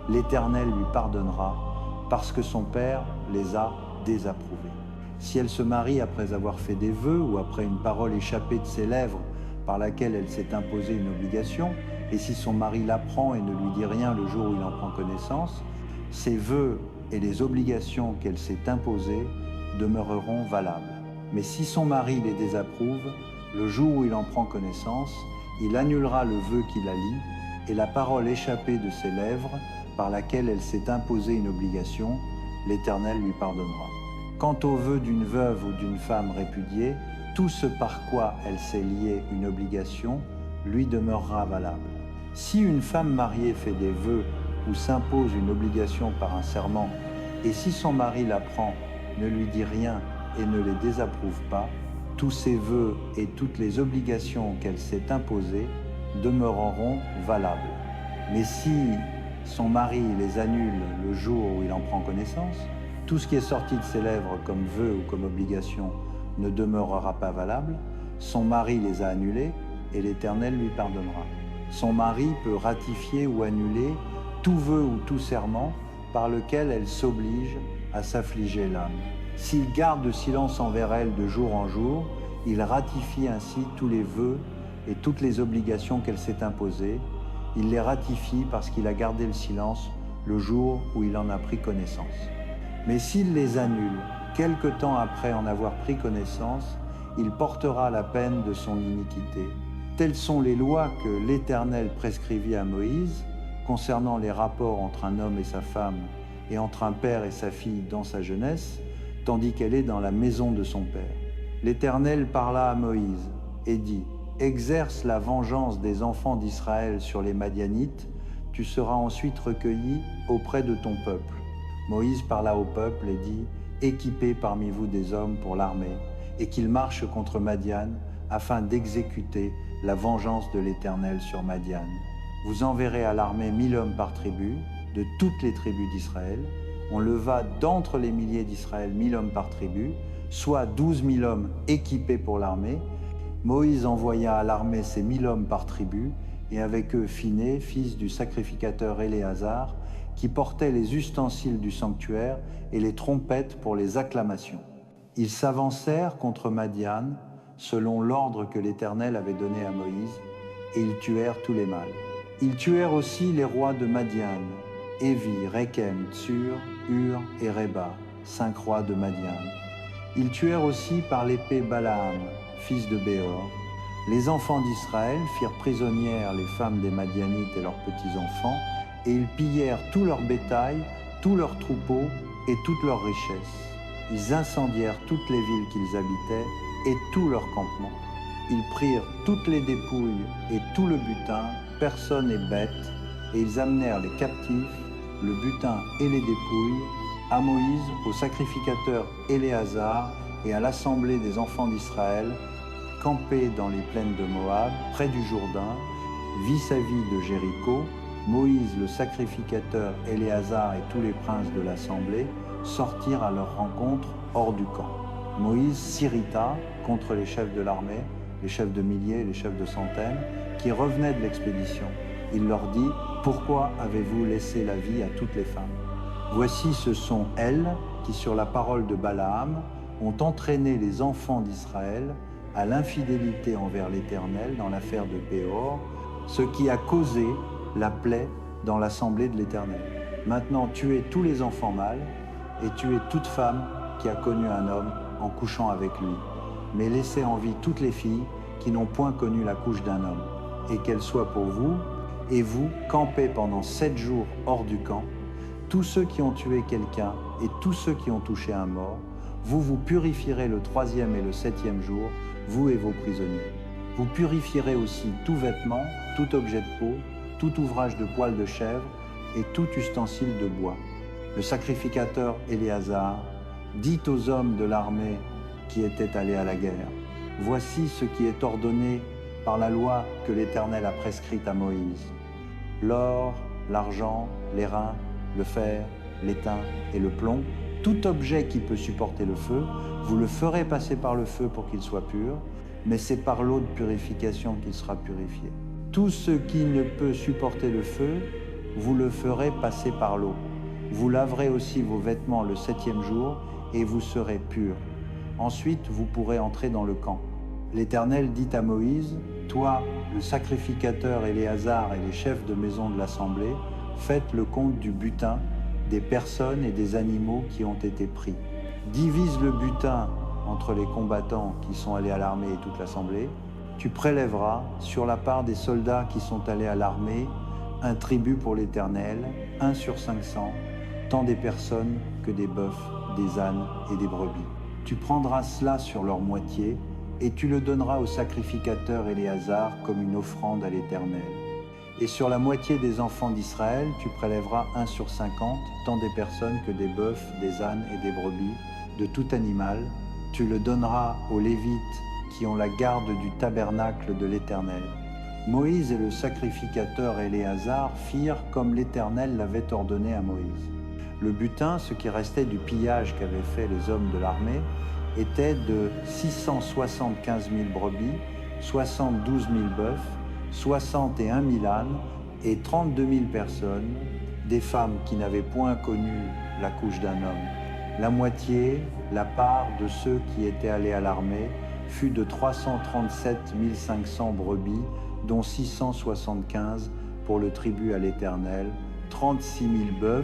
L'Éternel lui pardonnera parce que son père les a désapprouvés. Si elle se marie après avoir fait des vœux ou après une parole échappée de ses lèvres par laquelle elle s'est imposée une obligation, et si son mari l'apprend et ne lui dit rien le jour où il en prend connaissance, ses vœux et les obligations qu'elle s'est imposées demeureront valables. Mais si son mari les désapprouve, le jour où il en prend connaissance, il annulera le vœu qu'il a lié et la parole échappée de ses lèvres par laquelle elle s'est imposée une obligation, l'Éternel lui pardonnera. Quant aux vœux d'une veuve ou d'une femme répudiée, tout ce par quoi elle s'est liée une obligation lui demeurera valable. Si une femme mariée fait des vœux ou s'impose une obligation par un serment, et si son mari l'apprend, ne lui dit rien et ne les désapprouve pas, tous ses vœux et toutes les obligations qu'elle s'est imposées demeureront valables. Mais si son mari les annule le jour où il en prend connaissance, tout ce qui est sorti de ses lèvres comme vœu ou comme obligation ne demeurera pas valable, son mari les a annulés et l'Éternel lui pardonnera. Son mari peut ratifier ou annuler tout vœu ou tout serment par lequel elle s'oblige à s'affliger l'âme. S'il garde silence envers elle de jour en jour, il ratifie ainsi tous les vœux et toutes les obligations qu'elle s'est imposées. Il les ratifie parce qu'il a gardé le silence le jour où il en a pris connaissance. Mais s'il les annule, quelque temps après en avoir pris connaissance, il portera la peine de son iniquité. Telles sont les lois que l'Éternel prescrivit à Moïse concernant les rapports entre un homme et sa femme et entre un père et sa fille dans sa jeunesse, tandis qu'elle est dans la maison de son père. L'Éternel parla à Moïse et dit : « Exerce la vengeance des enfants d'Israël sur les Madianites, tu seras ensuite recueilli auprès de ton peuple. » Moïse parla au peuple et dit : « Équipez parmi vous des hommes pour l'armée, et qu'ils marchent contre Madian, afin d'exécuter la vengeance de l'Éternel sur Madian. Vous enverrez à l'armée 1000 hommes par tribu, de toutes les tribus d'Israël. On leva d'entre les milliers d'Israël 1000 hommes par tribu, soit 12 000 hommes équipés pour l'armée. Moïse envoya à l'armée ces 1000 hommes par tribu, et avec eux Phiné, fils du sacrificateur Éléazar, qui portait les ustensiles du sanctuaire et les trompettes pour les acclamations. Ils s'avancèrent contre Madian, selon l'ordre que l'Éternel avait donné à Moïse, et ils tuèrent tous les mâles. Ils tuèrent aussi les rois de Madian, Évi, Rékem, Tsur, Hur et Réba, 5 rois de Madian. Ils tuèrent aussi par l'épée Balaam, fils de Béor. Les enfants d'Israël firent prisonnières les femmes des Madianites et leurs petits-enfants, et ils pillèrent tout leur bétail, tous leurs troupeaux et toutes leurs richesses. Ils incendièrent toutes les villes qu'ils habitaient et tous leurs campements. Ils prirent toutes les dépouilles et tout le butin, personnes et bêtes, et ils amenèrent les captifs, le butin et les dépouilles, à Moïse, au sacrificateur Éléazar et à l'assemblée des enfants d'Israël, campés dans les plaines de Moab, près du Jourdain, vis-à-vis de Jéricho. Moïse, le sacrificateur Éléazar et tous les princes de l'assemblée sortirent à leur rencontre hors du camp. Moïse s'irrita contre les chefs de l'armée, les chefs de milliers et les chefs de centaines, qui revenaient de l'expédition. Il leur dit : « Pourquoi avez-vous laissé la vie à toutes les femmes ? Voici, ce sont elles qui, sur la parole de Balaam, ont entraîné les enfants d'Israël à l'infidélité envers l'Éternel dans l'affaire de Péor, ce qui a causé la plaie dans l'assemblée de l'Éternel. Maintenant, tuez tous les enfants mâles et tuez toute femme qui a connu un homme en couchant avec lui, mais laissez en vie toutes les filles qui n'ont point connu la couche d'un homme, et qu'elles soient pour vous, et vous, campez pendant 7 jours hors du camp, tous ceux qui ont tué quelqu'un et tous ceux qui ont touché un mort, vous vous purifierez le 3e et le 7e jour, vous et vos prisonniers. Vous purifierez aussi tout vêtement, tout objet de peau, tout ouvrage de poil de chèvre et tout ustensile de bois. Le sacrificateur Éléazar dit aux hommes de l'armée qui étaient allés à la guerre : voici ce qui est ordonné par la loi que l'Éternel a prescrite à Moïse. L'or, l'argent, l'airain, le fer, l'étain et le plomb, tout objet qui peut supporter le feu, vous le ferez passer par le feu pour qu'il soit pur, mais c'est par l'eau de purification qu'il sera purifié. Tout ce qui ne peut supporter le feu, vous le ferez passer par l'eau. Vous laverez aussi vos vêtements le 7e jour et vous serez purs. Ensuite, vous pourrez entrer dans le camp. L'Éternel dit à Moïse, « Toi, le sacrificateur Éléazar et les chefs de maison de l'assemblée, faites le compte du butin, des personnes et des animaux qui ont été pris. Divise le butin entre les combattants qui sont allés à l'armée et toute l'assemblée. Tu prélèveras sur la part des soldats qui sont allés à l'armée un tribut pour l'Éternel, 1 sur 500, tant des personnes que des bœufs, des ânes et des brebis. Tu prendras cela sur leur moitié et tu le donneras au sacrificateur Éléazar comme une offrande à l'Éternel. Et sur la moitié des enfants d'Israël, tu prélèveras 1 sur 50, tant des personnes que des bœufs, des ânes et des brebis, de tout animal. Tu le donneras aux Lévites qui ont la garde du tabernacle de l'Éternel. Moïse et le sacrificateur Éléazar firent comme l'Éternel l'avait ordonné à Moïse. Le butin, ce qui restait du pillage qu'avaient fait les hommes de l'armée, était de 675 000 brebis, 72 000 bœufs, 61 000 ânes et 32 000 personnes, des femmes qui n'avaient point connu la couche d'un homme. La moitié, la part de ceux qui étaient allés à l'armée, fut de 337 500 brebis, dont 675 pour le tribut à l'Éternel, 36 000 bœufs,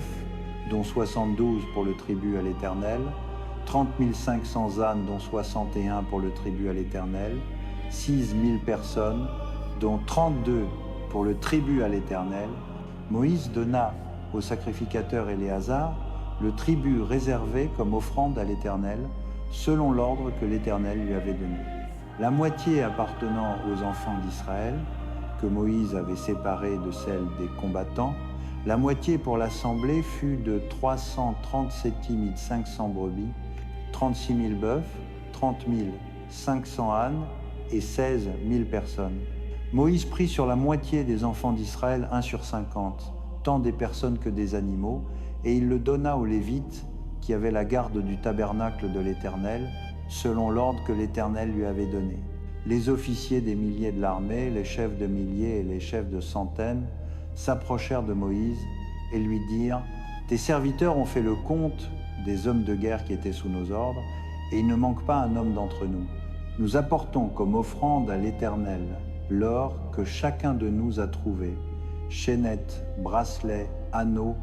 dont 72 pour le tribut à l'Éternel, 30 500 ânes, dont 61 pour le tribut à l'Éternel, 6 000 personnes, dont 32 pour le tribut à l'Éternel. Moïse donna au sacrificateur Éléazar le tribut réservé comme offrande à l'Éternel, selon l'ordre que l'Éternel lui avait donné. La moitié appartenant aux enfants d'Israël, que Moïse avait séparée de celle des combattants, la moitié pour l'assemblée fut de 337 500 brebis, 36 000 bœufs, 30 500 ânes et 16 000 personnes. Moïse prit sur la moitié des enfants d'Israël 1 sur 50, tant des personnes que des animaux, et il le donna aux Lévites qui avaient la garde du tabernacle de l'Éternel, selon l'ordre que l'Éternel lui avait donné. Les officiers des milliers de l'armée, les chefs de milliers et les chefs de centaines s'approchèrent de Moïse et lui dirent « Tes serviteurs ont fait le compte des hommes de guerre qui étaient sous nos ordres, et il ne manque pas un homme d'entre nous. Nous apportons comme offrande à l'Éternel l'or que chacun de nous a trouvé, chaînettes, bracelets, anneaux,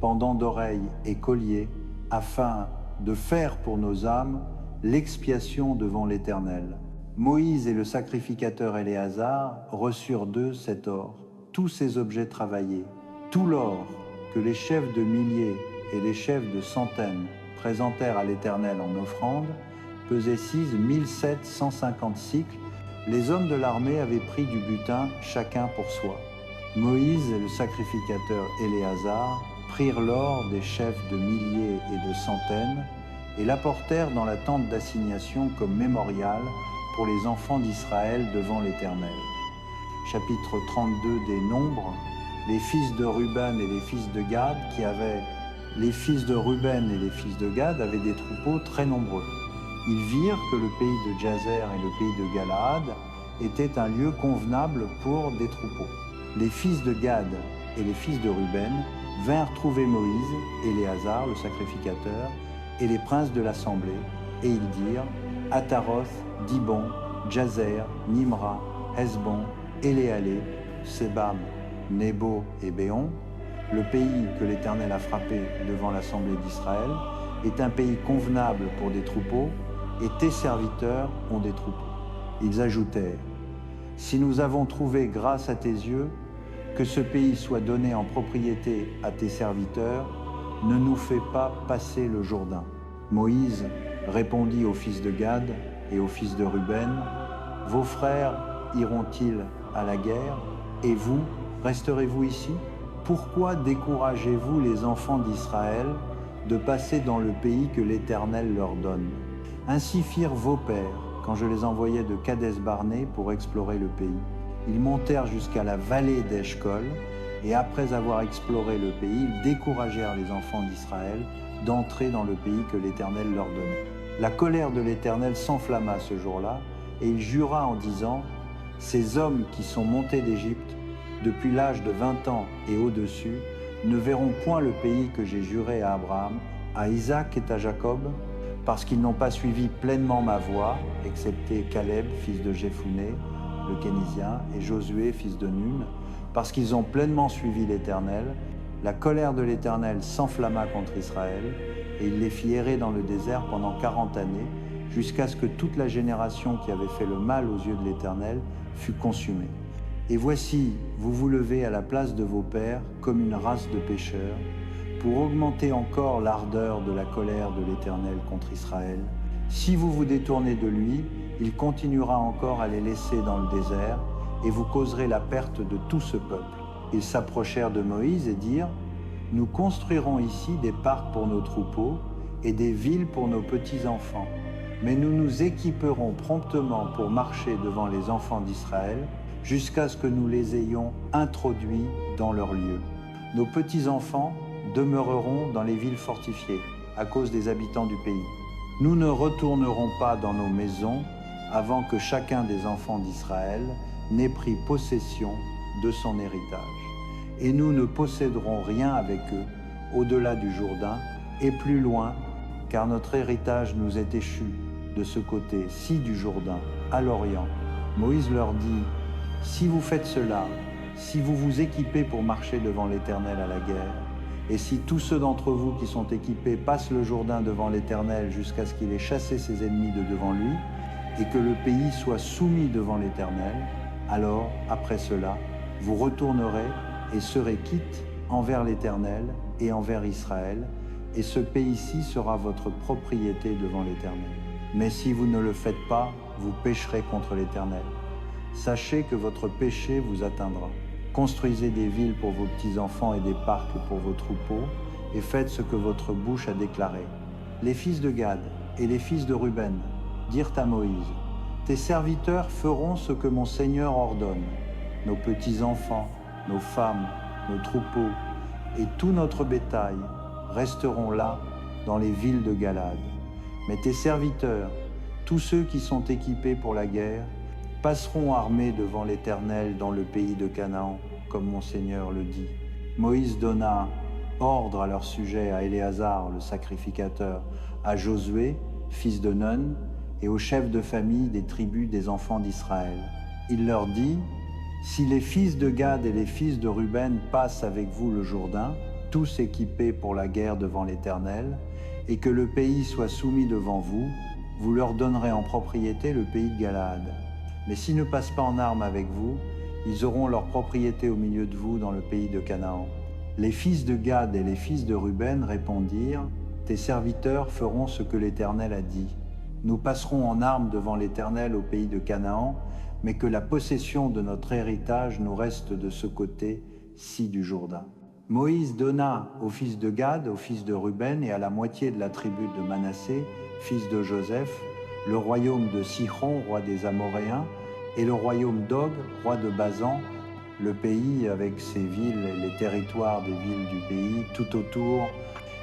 pendants d'oreilles et colliers, afin de faire pour nos âmes l'expiation devant l'Éternel. » Moïse et le sacrificateur Éléazar reçurent d'eux cet or, tous ces objets travaillés, tout l'or que les chefs de milliers et les chefs de centaines présentèrent à l'Éternel en offrande, pesait 6 750 cycles. Les hommes de l'armée avaient pris du butin chacun pour soi. Moïse et le sacrificateur Éléazar prirent l'or des chefs de milliers et de centaines et l'apportèrent dans la tente d'assignation comme mémorial pour les enfants d'Israël devant l'Éternel. Chapitre 32 des Nombres. Les fils de Ruben et les fils de Gad Les fils de Ruben et les fils de Gad avaient des troupeaux très nombreux. Ils virent que le pays de Jazer et le pays de Galaad étaient un lieu convenable pour des troupeaux. Les fils de Gad et les fils de Ruben vinrent trouver Moïse, Éléazar, le sacrificateur, et les princes de l'assemblée, et ils dirent « Ataroth, Dibon, Jazer, Nimra, Hesbon, Éléalé, Sébam, Nebo et Béon, le pays que l'Éternel a frappé devant l'assemblée d'Israël, est un pays convenable pour des troupeaux, et tes serviteurs ont des troupeaux. » Ils ajoutèrent « Si nous avons trouvé grâce à tes yeux, que ce pays soit donné en propriété à tes serviteurs, ne nous fais pas passer le Jourdain. » Moïse répondit aux fils de Gad et aux fils de Ruben, « Vos frères iront-ils à la guerre, et vous, resterez-vous ici? Pourquoi découragez-vous les enfants d'Israël de passer dans le pays que l'Éternel leur donne? Ainsi firent vos pères quand je les envoyais de Kadès-Barnée pour explorer le pays. Ils montèrent jusqu'à la vallée d'Eshcol, et après avoir exploré le pays, ils découragèrent les enfants d'Israël d'entrer dans le pays que l'Éternel leur donnait. La colère de l'Éternel s'enflamma ce jour-là, et il jura en disant « Ces hommes qui sont montés d'Égypte depuis l'âge de 20 ans et au-dessus ne verront point le pays que j'ai juré à Abraham, à Isaac et à Jacob, parce qu'ils n'ont pas suivi pleinement ma voie, excepté Caleb, fils de Jephunnée, le Kénizien, et Josué, fils de Nun, parce qu'ils ont pleinement suivi l'Éternel. La colère de l'Éternel s'enflamma contre Israël, et il les fit errer dans le désert pendant 40 années, jusqu'à ce que toute la génération qui avait fait le mal aux yeux de l'Éternel fût consumée. Et voici, vous vous levez à la place de vos pères comme une race de pécheurs, pour augmenter encore l'ardeur de la colère de l'Éternel contre Israël. Si vous vous détournez de lui, il continuera encore à les laisser dans le désert, et vous causerez la perte de tout ce peuple. Ils s'approchèrent de Moïse et dirent « Nous construirons ici des parcs pour nos troupeaux et des villes pour nos petits-enfants, mais nous nous équiperons promptement pour marcher devant les enfants d'Israël jusqu'à ce que nous les ayons introduits dans leur lieu. Nos petits-enfants demeureront dans les villes fortifiées à cause des habitants du pays. Nous ne retournerons pas dans nos maisons avant que chacun des enfants d'Israël n'ait pris possession de son héritage. Et nous ne posséderons rien avec eux au-delà du Jourdain et plus loin, car notre héritage nous est échu de ce côté-ci du Jourdain, à l'Orient. » Moïse leur dit « Si vous faites cela, si vous vous équipez pour marcher devant l'Éternel à la guerre, et si tous ceux d'entre vous qui sont équipés passent le Jourdain devant l'Éternel jusqu'à ce qu'il ait chassé ses ennemis de devant lui, et que le pays soit soumis devant l'Éternel, alors, après cela, vous retournerez et serez quittes envers l'Éternel et envers Israël, et ce pays-ci sera votre propriété devant l'Éternel. Mais si vous ne le faites pas, vous pécherez contre l'Éternel. Sachez que votre péché vous atteindra. Construisez des villes pour vos petits-enfants et des parcs pour vos troupeaux, et faites ce que votre bouche a déclaré. » Les fils de Gad et les fils de Ruben dirent à Moïse, « Tes serviteurs feront ce que mon Seigneur ordonne. Nos petits-enfants, nos femmes, nos troupeaux et tout notre bétail resteront là dans les villes de Galade. Mais tes serviteurs, tous ceux qui sont équipés pour la guerre, passeront armés devant l'Éternel dans le pays de Canaan, comme mon Seigneur le dit. » Moïse donna ordre à leur sujet à Éléazar, le sacrificateur, à Josué, fils de Nun, et aux chefs de famille des tribus des enfants d'Israël. Il leur dit « Si les fils de Gad et les fils de Ruben passent avec vous le Jourdain, tous équipés pour la guerre devant l'Éternel, et que le pays soit soumis devant vous, vous leur donnerez en propriété le pays de Galaad. Mais s'ils ne passent pas en armes avec vous, ils auront leur propriété au milieu de vous dans le pays de Canaan. » Les fils de Gad et les fils de Ruben répondirent « Tes serviteurs feront ce que l'Éternel a dit. Nous passerons en armes devant l'Éternel au pays de Canaan, mais que la possession de notre héritage nous reste de ce côté-ci du Jourdain. » Moïse donna aux fils de Gad, aux fils de Ruben et à la moitié de la tribu de Manassé, fils de Joseph, le royaume de Sichon, roi des Amoréens, et le royaume d'Og, roi de Basan, le pays avec ses villes et les territoires des villes du pays tout autour.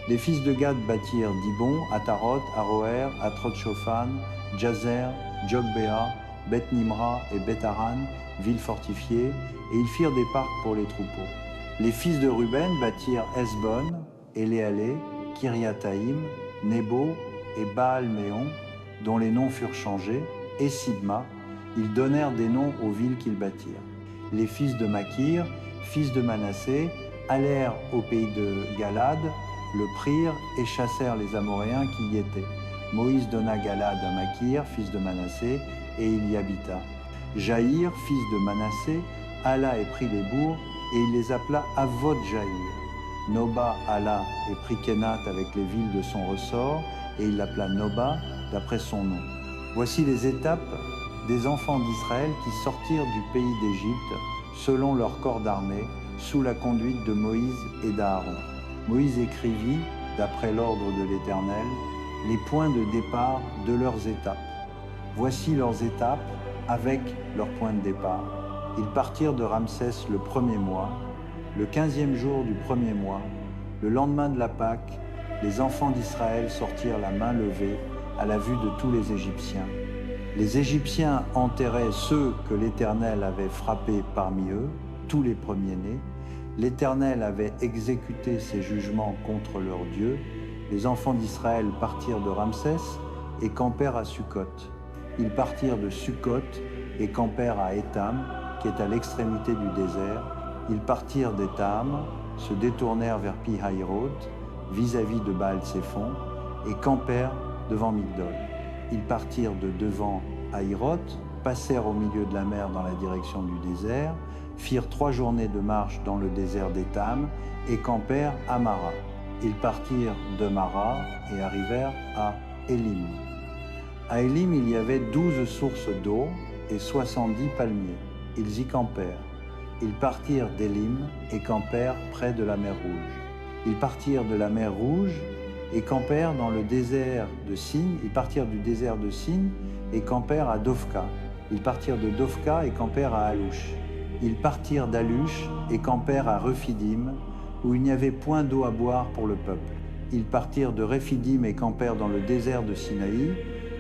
Les fils de Gad bâtirent Dibon, Ataroth, Aroer, Atroth-Shophan, Jazer, Jogbéa, Beth-Nimra et Beth-Haran, villes fortifiées, et ils firent des parcs pour les troupeaux. Les fils de Ruben bâtirent Hesbon, Éléalé, Kiriathaïm, Nebo et Baal-Méon, dont les noms furent changés, et Sibma. Ils donnèrent des noms aux villes qu'ils bâtirent. Les fils de Makir, fils de Manassé, allèrent au pays de Galad, le prirent et chassèrent les Amoréens qui y étaient. Moïse donna Galad à Makir, fils de Manassé, et il y habita. Jaïr, fils de Manassé, alla et prit les bourgs, et il les appela Avoth-Jaïr. Noba alla et prit Kenath avec les villes de son ressort, et il l'appela Noba d'après son nom. Voici les étapes des enfants d'Israël qui sortirent du pays d'Égypte selon leur corps d'armée, sous la conduite de Moïse et d'Aaron. Moïse écrivit, d'après l'ordre de l'Éternel, les points de départ de leurs étapes. Voici leurs étapes avec leur point de départ. Ils partirent de Ramsès le 1er mois, le 15e jour du 1er mois, le lendemain de la Pâque, les enfants d'Israël sortirent la main levée à la vue de tous les Égyptiens. Les Égyptiens enterraient ceux que l'Éternel avait frappés parmi eux, tous les premiers-nés. L'Éternel avait exécuté ses jugements contre leur Dieu. Les enfants d'Israël partirent de Ramsès et campèrent à Sukkot. Ils partirent de Sukkot et campèrent à Étam, qui est à l'extrémité du désert. Ils partirent d'Étam, se détournèrent vers Pi-Hahiroth, vis-à-vis de Baal-Séphon, et campèrent devant Migdol. Ils partirent de devant Hahiroth, passèrent au milieu de la mer dans la direction du désert, firent 3 journées de marche dans le désert d'Étam et campèrent à Mara. Ils partirent de Mara et arrivèrent à Élim. À Élim, il y avait 12 sources d'eau et 70 palmiers. Ils y campèrent. Ils partirent d'Élim et campèrent près de la mer Rouge. Ils partirent de la mer Rouge et campèrent dans le désert de Sin. Ils partirent du désert de Sin et campèrent à Dovka. Ils partirent de Dovka et campèrent à Alouche. Ils partirent d'Alouche et campèrent à Rephidim, où il n'y avait point d'eau à boire pour le peuple. Ils partirent de Rephidim et campèrent dans le désert de Sinaï.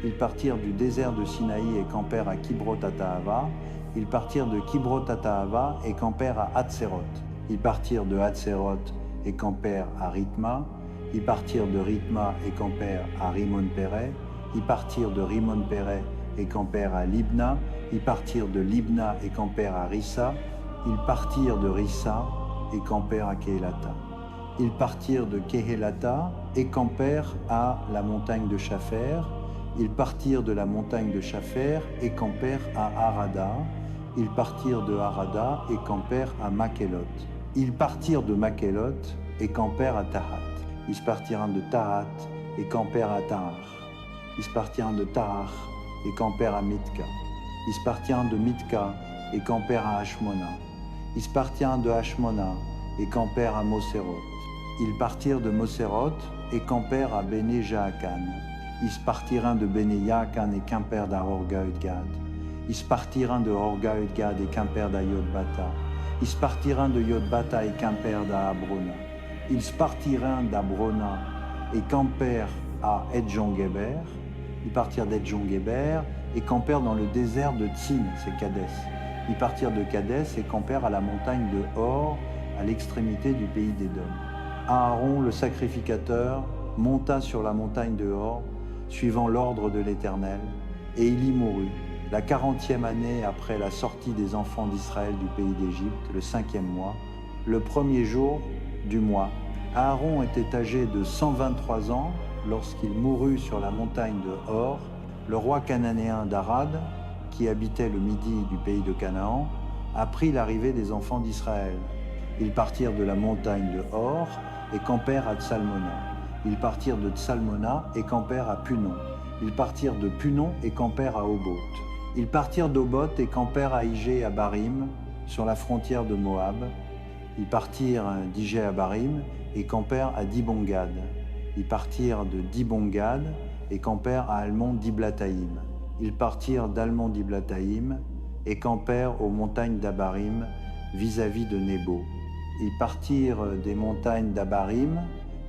Ils partirent du désert de Sinaï et campèrent à Kibrot-Hatahava. Ils partirent de Kibrot-Hatahava et campèrent à Hatzeroth. Ils partirent de Hatzeroth et campèrent à Ritma. Ils partirent de Ritma et campèrent à Rimon-Péré. Ils partirent de Rimon-Péré et campèrent à Libna. Ils partirent de Libna et campèrent à Rissa. Ils partirent de Rissa et campèrent à Kehelata. Ils partirent de Kehelata et campèrent à la montagne de Shapher. Ils partirent de la montagne de Shapher et campèrent à Harada. Ils partirent de Harada et campèrent à Makhelot. Ils partirent de Makhelot et campèrent à Tahat. Ils partirent de Tahat et campèrent à Tahar. Ils partirent de Tahar et campèrent à Mitka. Ils partirent de Mitka et campèrent à Hashmona. Ils partirent de Hashmona et campèrent à Moseroth. Ils partirent de Moseroth et campèrent à Béné Jaakan. Ils partirent de Béné Jaakan et campèrent à Horga-Udgad. Ils partirent de Horga-Udgad et campèrent à Yotbata. Ils partirent de Yotbata et campèrent à Abrona. Ils partirent d'Abrona et campèrent à Edjon-Geber. Ils partirent d'Edjon-Geber et campèrent dans le désert de Tsin, c'est Kadès. Ils partirent de Kadès et campèrent à la montagne de Hor, à l'extrémité du pays d'Édom. Aaron, le sacrificateur, monta sur la montagne de Hor, suivant l'ordre de l'Éternel, et il y mourut, la 40e année après la sortie des enfants d'Israël du pays d'Égypte, le 5e mois, le 1er jour du mois. Aaron était âgé de 123 ans lorsqu'il mourut sur la montagne de Hor. Le roi cananéen d'Arad, qui habitait le midi du pays de Canaan, apprit l'arrivée des enfants d'Israël. Ils partirent de la montagne de Hor et campèrent à Tsalmona. Ils partirent de Tsalmona et campèrent à Punon. Ils partirent de Punon et campèrent à Oboth. Ils partirent d'Oboth et campèrent à Ijé à Barim, sur la frontière de Moab. Ils partirent d'Ijé à Barim et campèrent à Dibongad. Ils partirent de Dibongad et campèrent à Almon-Diblataïm. Ils partirent d'Almon-Diblataïm et campèrent aux montagnes d'Abarim, vis-à-vis de Nebo. Ils partirent des montagnes d'Abarim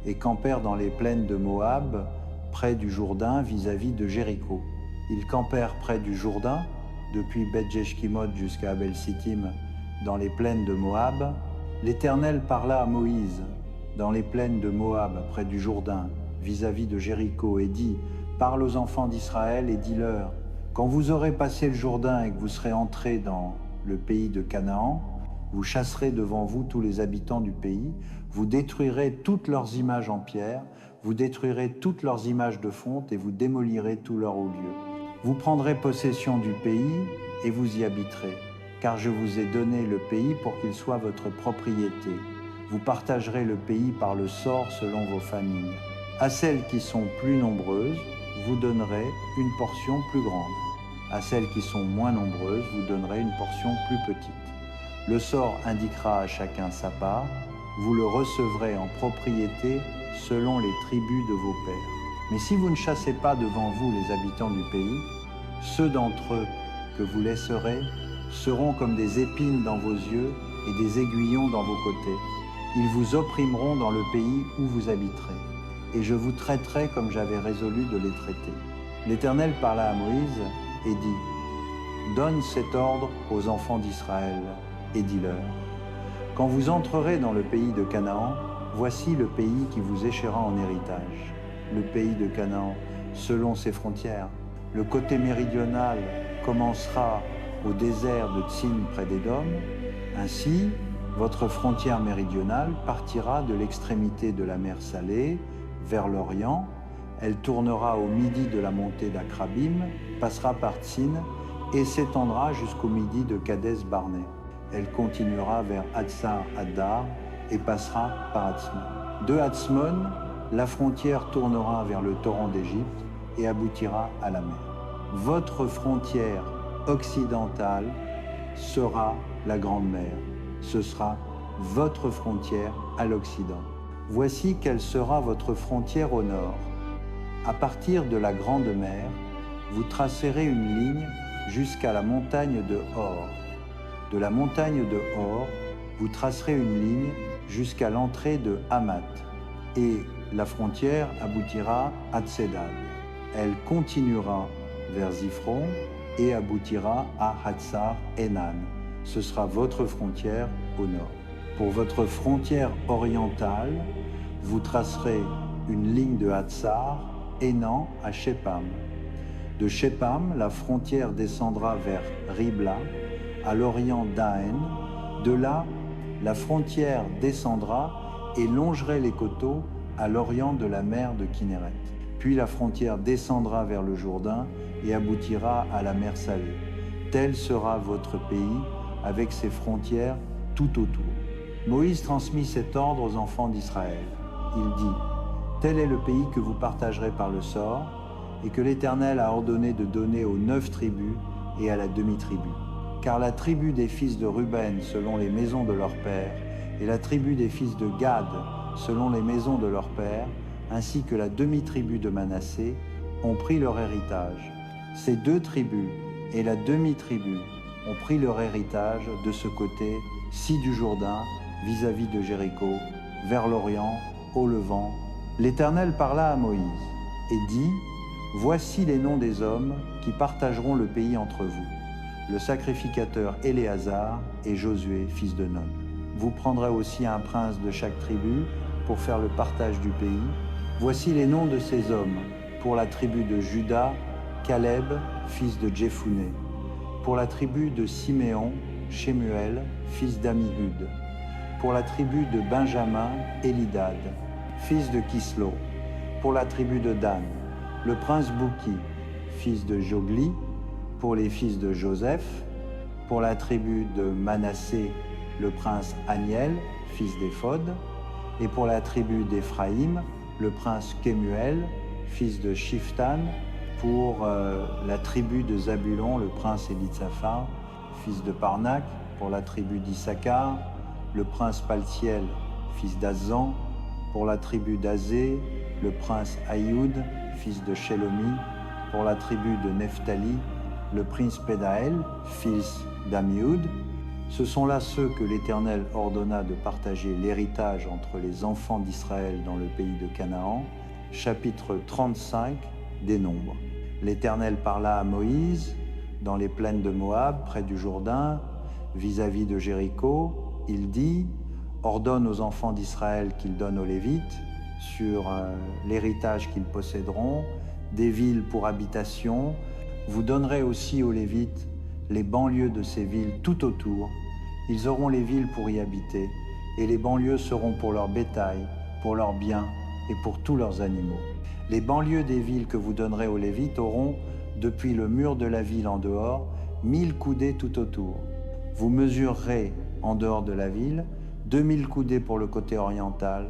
et campèrent dans les plaines de Moab, près du Jourdain, vis-à-vis de Jéricho. Ils campèrent près du Jourdain, depuis Beth-Jeshkimoth jusqu'à Abel-Sittim, dans les plaines de Moab. L'Éternel parla à Moïse, dans les plaines de Moab, près du Jourdain, vis-à-vis de Jéricho, et dit « Parle aux enfants d'Israël et dis-leur, quand vous aurez passé le Jourdain et que vous serez entrés dans le pays de Canaan, vous chasserez devant vous tous les habitants du pays, vous détruirez toutes leurs images en pierre, vous détruirez toutes leurs images de fonte et vous démolirez tous leurs hauts lieux. Vous prendrez possession du pays et vous y habiterez, car je vous ai donné le pays pour qu'il soit votre propriété. Vous partagerez le pays par le sort selon vos familles. À celles qui sont plus nombreuses, vous donnerez une portion plus grande. À celles qui sont moins nombreuses, vous donnerez une portion plus petite. Le sort indiquera à chacun sa part. Vous le recevrez en propriété selon les tribus de vos pères. Mais si vous ne chassez pas devant vous les habitants du pays, Ceux d'entre eux que vous laisserez seront comme des épines dans vos yeux et des aiguillons dans vos côtés. Ils vous opprimeront dans le pays où vous habiterez, et je vous traiterai comme j'avais résolu de les traiter. L'Éternel parla à Moïse et dit : Donne cet ordre aux enfants d'Israël, et dis-leur : Quand vous entrerez dans le pays de Canaan, voici le pays qui vous échera en héritage. Le pays de Canaan, selon ses frontières. Le côté méridional commencera au désert de Tsin près d'Édom. Ainsi, votre frontière méridionale partira de l'extrémité de la mer Salée vers l'Orient. Elle tournera au midi de la montée d'Akrabim, passera par Tsin et s'étendra jusqu'au midi de Kadès Barnée. Elle continuera vers Hatsar Addar et passera par Hatzmon. De Hatzmon, la frontière tournera vers le torrent d'Égypte et aboutira à la mer. Votre frontière occidentale sera la Grande Mer. Ce sera votre frontière à l'Occident. Voici quelle sera votre frontière au nord. À partir de la Grande Mer, vous tracerez une ligne jusqu'à la montagne de Hor. De la montagne de Hor, vous tracerez une ligne jusqu'à l'entrée de Hamath. Et la frontière aboutira à Tsedad. Elle continuera vers Ziphron et aboutira à Hatzar Enan. Ce sera votre frontière au nord. Pour votre frontière orientale, vous tracerez une ligne de Hatzar Enan à Shepam. De Shepam, la frontière descendra vers Ribla, à l'orient d'Aen. De là, la frontière descendra et longerait les coteaux à l'orient de la mer de Kinneret. Puis la frontière descendra vers le Jourdain et aboutira à la mer Salée. Tel sera votre pays, avec ses frontières tout autour. Moïse transmit cet ordre aux enfants d'Israël. Il dit : Tel est le pays que vous partagerez par le sort, et que l'Éternel a ordonné de donner aux 9 tribus et à la demi-tribu. Car la tribu des fils de Ruben, selon les maisons de leur père, et la tribu des fils de Gad, selon les maisons de leur père, ainsi que la demi-tribu de Manassé, ont pris leur héritage. Ces 2 tribus et la demi-tribu ont pris leur héritage de ce côté-ci du Jourdain, vis-à-vis de Jéricho, vers l'Orient, au Levant. L'Éternel parla à Moïse et dit : Voici les noms des hommes qui partageront le pays entre vous, le sacrificateur Éléazar et Josué, fils de Nun. Vous prendrez aussi un prince de chaque tribu pour faire le partage du pays. Voici les noms de ces hommes. Pour la tribu de Juda, Caleb, fils de Jephuné. Pour la tribu de Siméon, Shemuel, fils d'Amihud. Pour la tribu de Benjamin, Élidad, fils de Kislo. Pour la tribu de Dan, le prince Bouki, fils de Jogli. Pour les fils de Joseph. Pour la tribu de Manassé, le prince Aniel, fils d'Éphod. Et pour la tribu d'Éphraïm, le prince Kemuel, fils de Shiftan. Pour la tribu de Zabulon, le prince Élitsapha, fils de Parnak. Pour la tribu d'Issachar, le prince Paltiel, fils d'Azan. Pour la tribu d'Azé, le prince Aïoud, fils de Shelomi. Pour la tribu de Nephtali, le prince Pédaël, fils d'Amihud. Ce sont là ceux que l'Éternel ordonna de partager l'héritage entre les enfants d'Israël dans le pays de Canaan. Chapitre 35 des Nombres. L'Éternel parla à Moïse dans les plaines de Moab, près du Jourdain, vis-à-vis de Jéricho. Il dit : Ordonne aux enfants d'Israël qu'ils donnent aux Lévites, sur l'héritage qu'ils posséderont, des villes pour habitation. Vous donnerez aussi aux Lévites les banlieues de ces villes tout autour. Ils auront les villes pour y habiter, et les banlieues seront pour leur bétail, pour leurs biens et pour tous leurs animaux. Les banlieues des villes que vous donnerez aux Lévites auront, depuis le mur de la ville en dehors, 1000 coudées tout autour. Vous mesurerez, en dehors de la ville, 2000 coudées pour le côté oriental,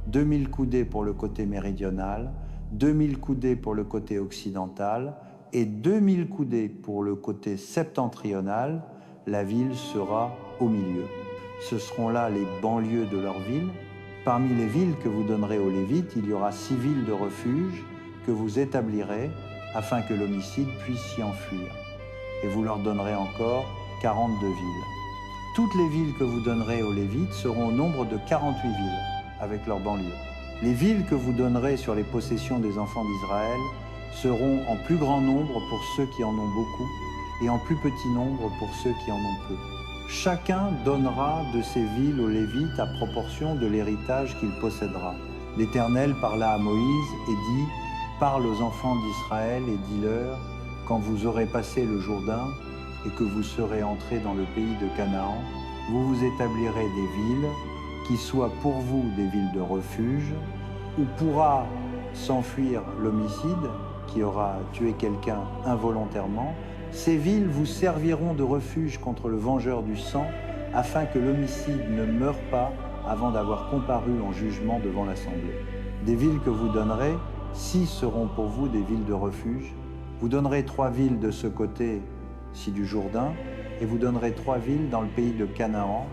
2000 coudées pour le côté méridional, 2000 coudées pour le côté occidental et 2000 coudées pour le côté septentrional. La ville sera au milieu. Ce seront là les banlieues de leur ville. Parmi les villes que vous donnerez aux Lévites, il y aura 6 villes de refuge que vous établirez afin que l'homicide puisse s'y enfuir. Et vous leur donnerez encore 42 villes. Toutes les villes que vous donnerez aux Lévites seront au nombre de 48 villes, avec leurs banlieues. Les villes que vous donnerez sur les possessions des enfants d'Israël seront en plus grand nombre pour ceux qui en ont beaucoup, et en plus petit nombre pour ceux qui en ont peu. Chacun donnera de ces villes aux Lévites à proportion de l'héritage qu'il possédera. L'Éternel parla à Moïse et dit « Parle aux enfants d'Israël et dis-leur, quand vous aurez passé le Jourdain et que vous serez entrés dans le pays de Canaan, vous vous établirez des villes qui soient pour vous des villes de refuge, où pourra s'enfuir l'homicide qui aura tué quelqu'un involontairement. Ces villes vous serviront de refuge contre le vengeur du sang, afin que l'homicide ne meure pas avant d'avoir comparu en jugement devant l'Assemblée. Des villes que vous donnerez, 6 seront pour vous des villes de refuge. Vous donnerez 3 villes de ce côté-ci du Jourdain, et vous donnerez 3 villes dans le pays de Canaan.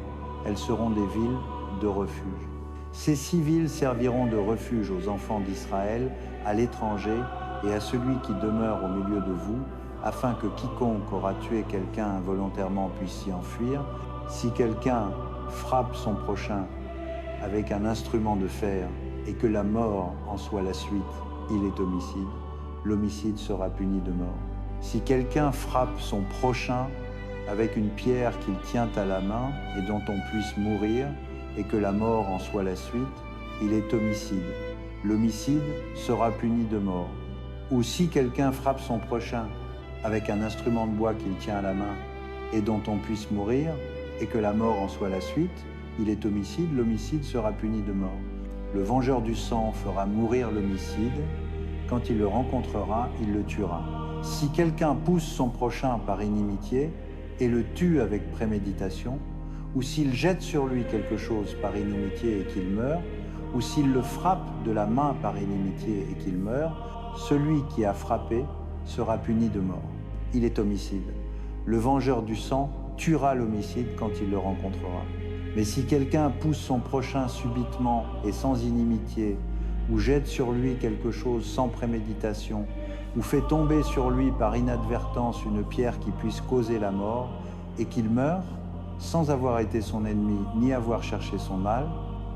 Elles seront des villes de refuge. Ces 6 villes serviront de refuge aux enfants d'Israël, à l'étranger et à celui qui demeure au milieu de vous, afin que quiconque aura tué quelqu'un involontairement puisse s'y enfuir. Si quelqu'un frappe son prochain avec un instrument de fer et que la mort en soit la suite, il est homicide. L'homicide sera puni de mort. Si quelqu'un frappe son prochain avec une pierre qu'il tient à la main et dont on puisse mourir, et que la mort en soit la suite, il est homicide. L'homicide sera puni de mort. Ou si quelqu'un frappe son prochain avec un instrument de bois qu'il tient à la main et dont on puisse mourir, et que la mort en soit la suite, il est homicide, l'homicide sera puni de mort. Le vengeur du sang fera mourir l'homicide, quand il le rencontrera, il le tuera. Si quelqu'un pousse son prochain par inimitié et le tue avec préméditation, ou s'il jette sur lui quelque chose par inimitié et qu'il meurt, ou s'il le frappe de la main par inimitié et qu'il meurt, celui qui a frappé sera puni de mort. Il est homicide. Le vengeur du sang tuera l'homicide quand il le rencontrera. Mais si quelqu'un pousse son prochain subitement et sans inimitié, ou jette sur lui quelque chose sans préméditation, ou fait tomber sur lui par inadvertance une pierre qui puisse causer la mort, et qu'il meurt, sans avoir été son ennemi ni avoir cherché son mal,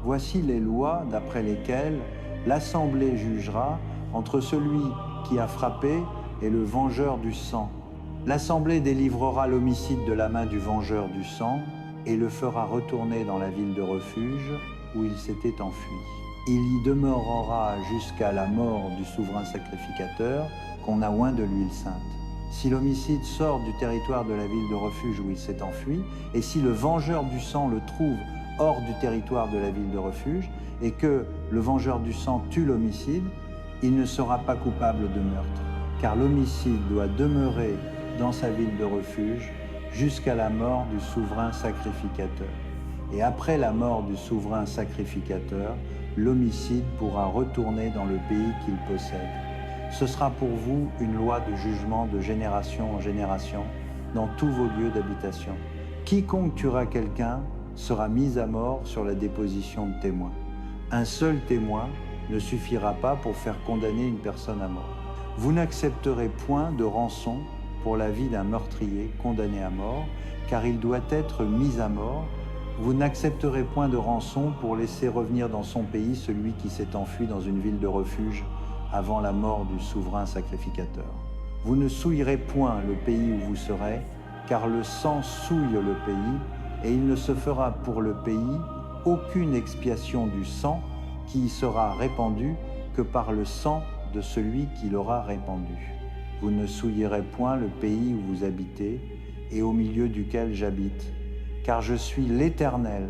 voici les lois d'après lesquelles l'Assemblée jugera entre celui qui a frappé et le vengeur du sang. L'Assemblée délivrera l'homicide de la main du vengeur du sang et le fera retourner dans la ville de refuge où il s'était enfui. Il y demeurera jusqu'à la mort du souverain sacrificateur qu'on a oint de l'huile sainte. Si l'homicide sort du territoire de la ville de refuge où il s'est enfui, et si le vengeur du sang le trouve hors du territoire de la ville de refuge, et que le vengeur du sang tue l'homicide, il ne sera pas coupable de meurtre, car l'homicide doit demeurer dans sa ville de refuge jusqu'à la mort du souverain sacrificateur. Et après la mort du souverain sacrificateur, l'homicide pourra retourner dans le pays qu'il possède. Ce sera pour vous une loi de jugement de génération en génération dans tous vos lieux d'habitation. Quiconque tuera quelqu'un sera mis à mort sur la déposition de témoins. Un seul témoin ne suffira pas pour faire condamner une personne à mort. Vous n'accepterez point de rançon pour la vie d'un meurtrier condamné à mort, car il doit être mis à mort. Vous n'accepterez point de rançon pour laisser revenir dans son pays celui qui s'est enfui dans une ville de refuge avant la mort du souverain sacrificateur. Vous ne souillerez point le pays où vous serez, car le sang souille le pays, et il ne se fera pour le pays aucune expiation du sang qui y sera répandu que par le sang de celui qui l'aura répandu. Vous ne souillerez point le pays où vous habitez et au milieu duquel j'habite, car je suis l'Éternel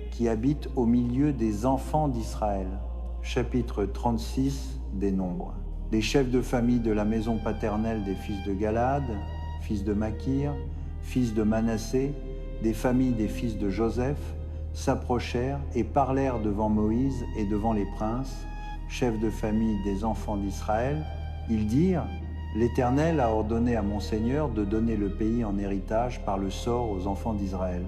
qui habite au milieu des enfants d'Israël. Chapitre 36 des Nombres. Les chefs de famille de la maison paternelle des fils de Galad, fils de Makir, fils de Manassé, des familles des fils de Joseph, s'approchèrent et parlèrent devant Moïse et devant les princes, chefs de famille des enfants d'Israël. Ils dirent : l'Éternel a ordonné à mon Seigneur de donner le pays en héritage par le sort aux enfants d'Israël.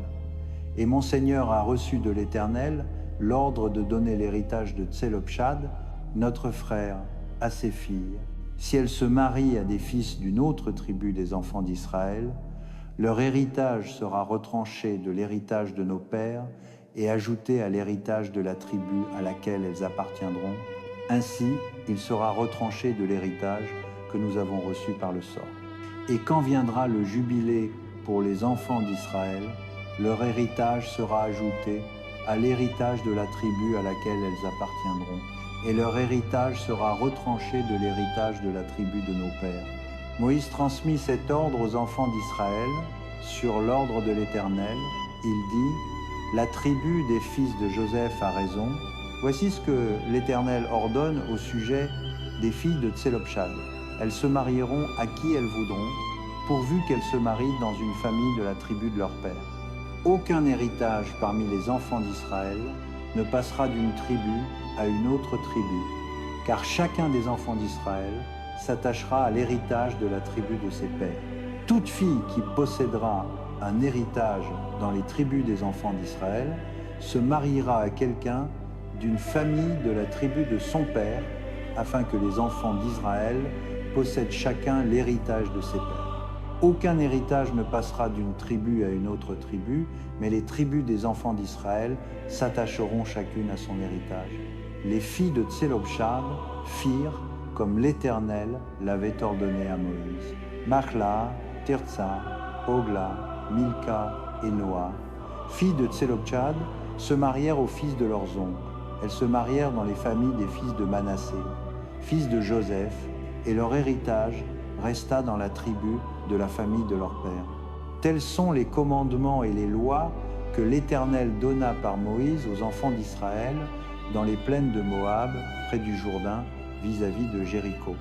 Et mon Seigneur a reçu de l'Éternel l'ordre de donner l'héritage de Tselopshad, notre frère, à ses filles, Si elles se marient à des fils d'une autre tribu des enfants d'Israël, leur héritage sera retranché de l'héritage de nos pères et ajouté à l'héritage de la tribu à laquelle elles appartiendront. Ainsi, il sera retranché de l'héritage que nous avons reçu par le sort. Et quand viendra le jubilé pour les enfants d'Israël, leur héritage sera ajouté à l'héritage de la tribu à laquelle elles appartiendront, et leur héritage sera retranché de l'héritage de la tribu de nos pères. Moïse transmit cet ordre aux enfants d'Israël sur l'ordre de l'Éternel. Il dit « La tribu des fils de Joseph a raison. Voici ce que l'Éternel ordonne au sujet des filles de Tselopshad. Elles se marieront à qui elles voudront, pourvu qu'elles se marient dans une famille de la tribu de leur père. Aucun héritage parmi les enfants d'Israël ne passera d'une tribu à une autre tribu, car chacun des enfants d'Israël s'attachera à l'héritage de la tribu de ses pères. Toute fille qui possédera un héritage dans les tribus des enfants d'Israël se mariera à quelqu'un d'une famille de la tribu de son père, afin que les enfants d'Israël possèdent chacun l'héritage de ses pères. Aucun héritage ne passera d'une tribu à une autre tribu, mais les tribus des enfants d'Israël s'attacheront chacune à son héritage. Les filles de Tselopshad firent comme l'Éternel l'avait ordonné à Moïse. Machla, Tirtsa, Hogla, Milka et Noa, filles de Tselopshad, se marièrent aux fils de leurs oncles. Elles se marièrent dans les familles des fils de Manassé, fils de Joseph, et leur héritage resta dans la tribu de la famille de leur père. Tels sont les commandements et les lois que l'Éternel donna par Moïse aux enfants d'Israël dans les plaines de Moab, près du Jourdain, vis-à-vis de Jéricho.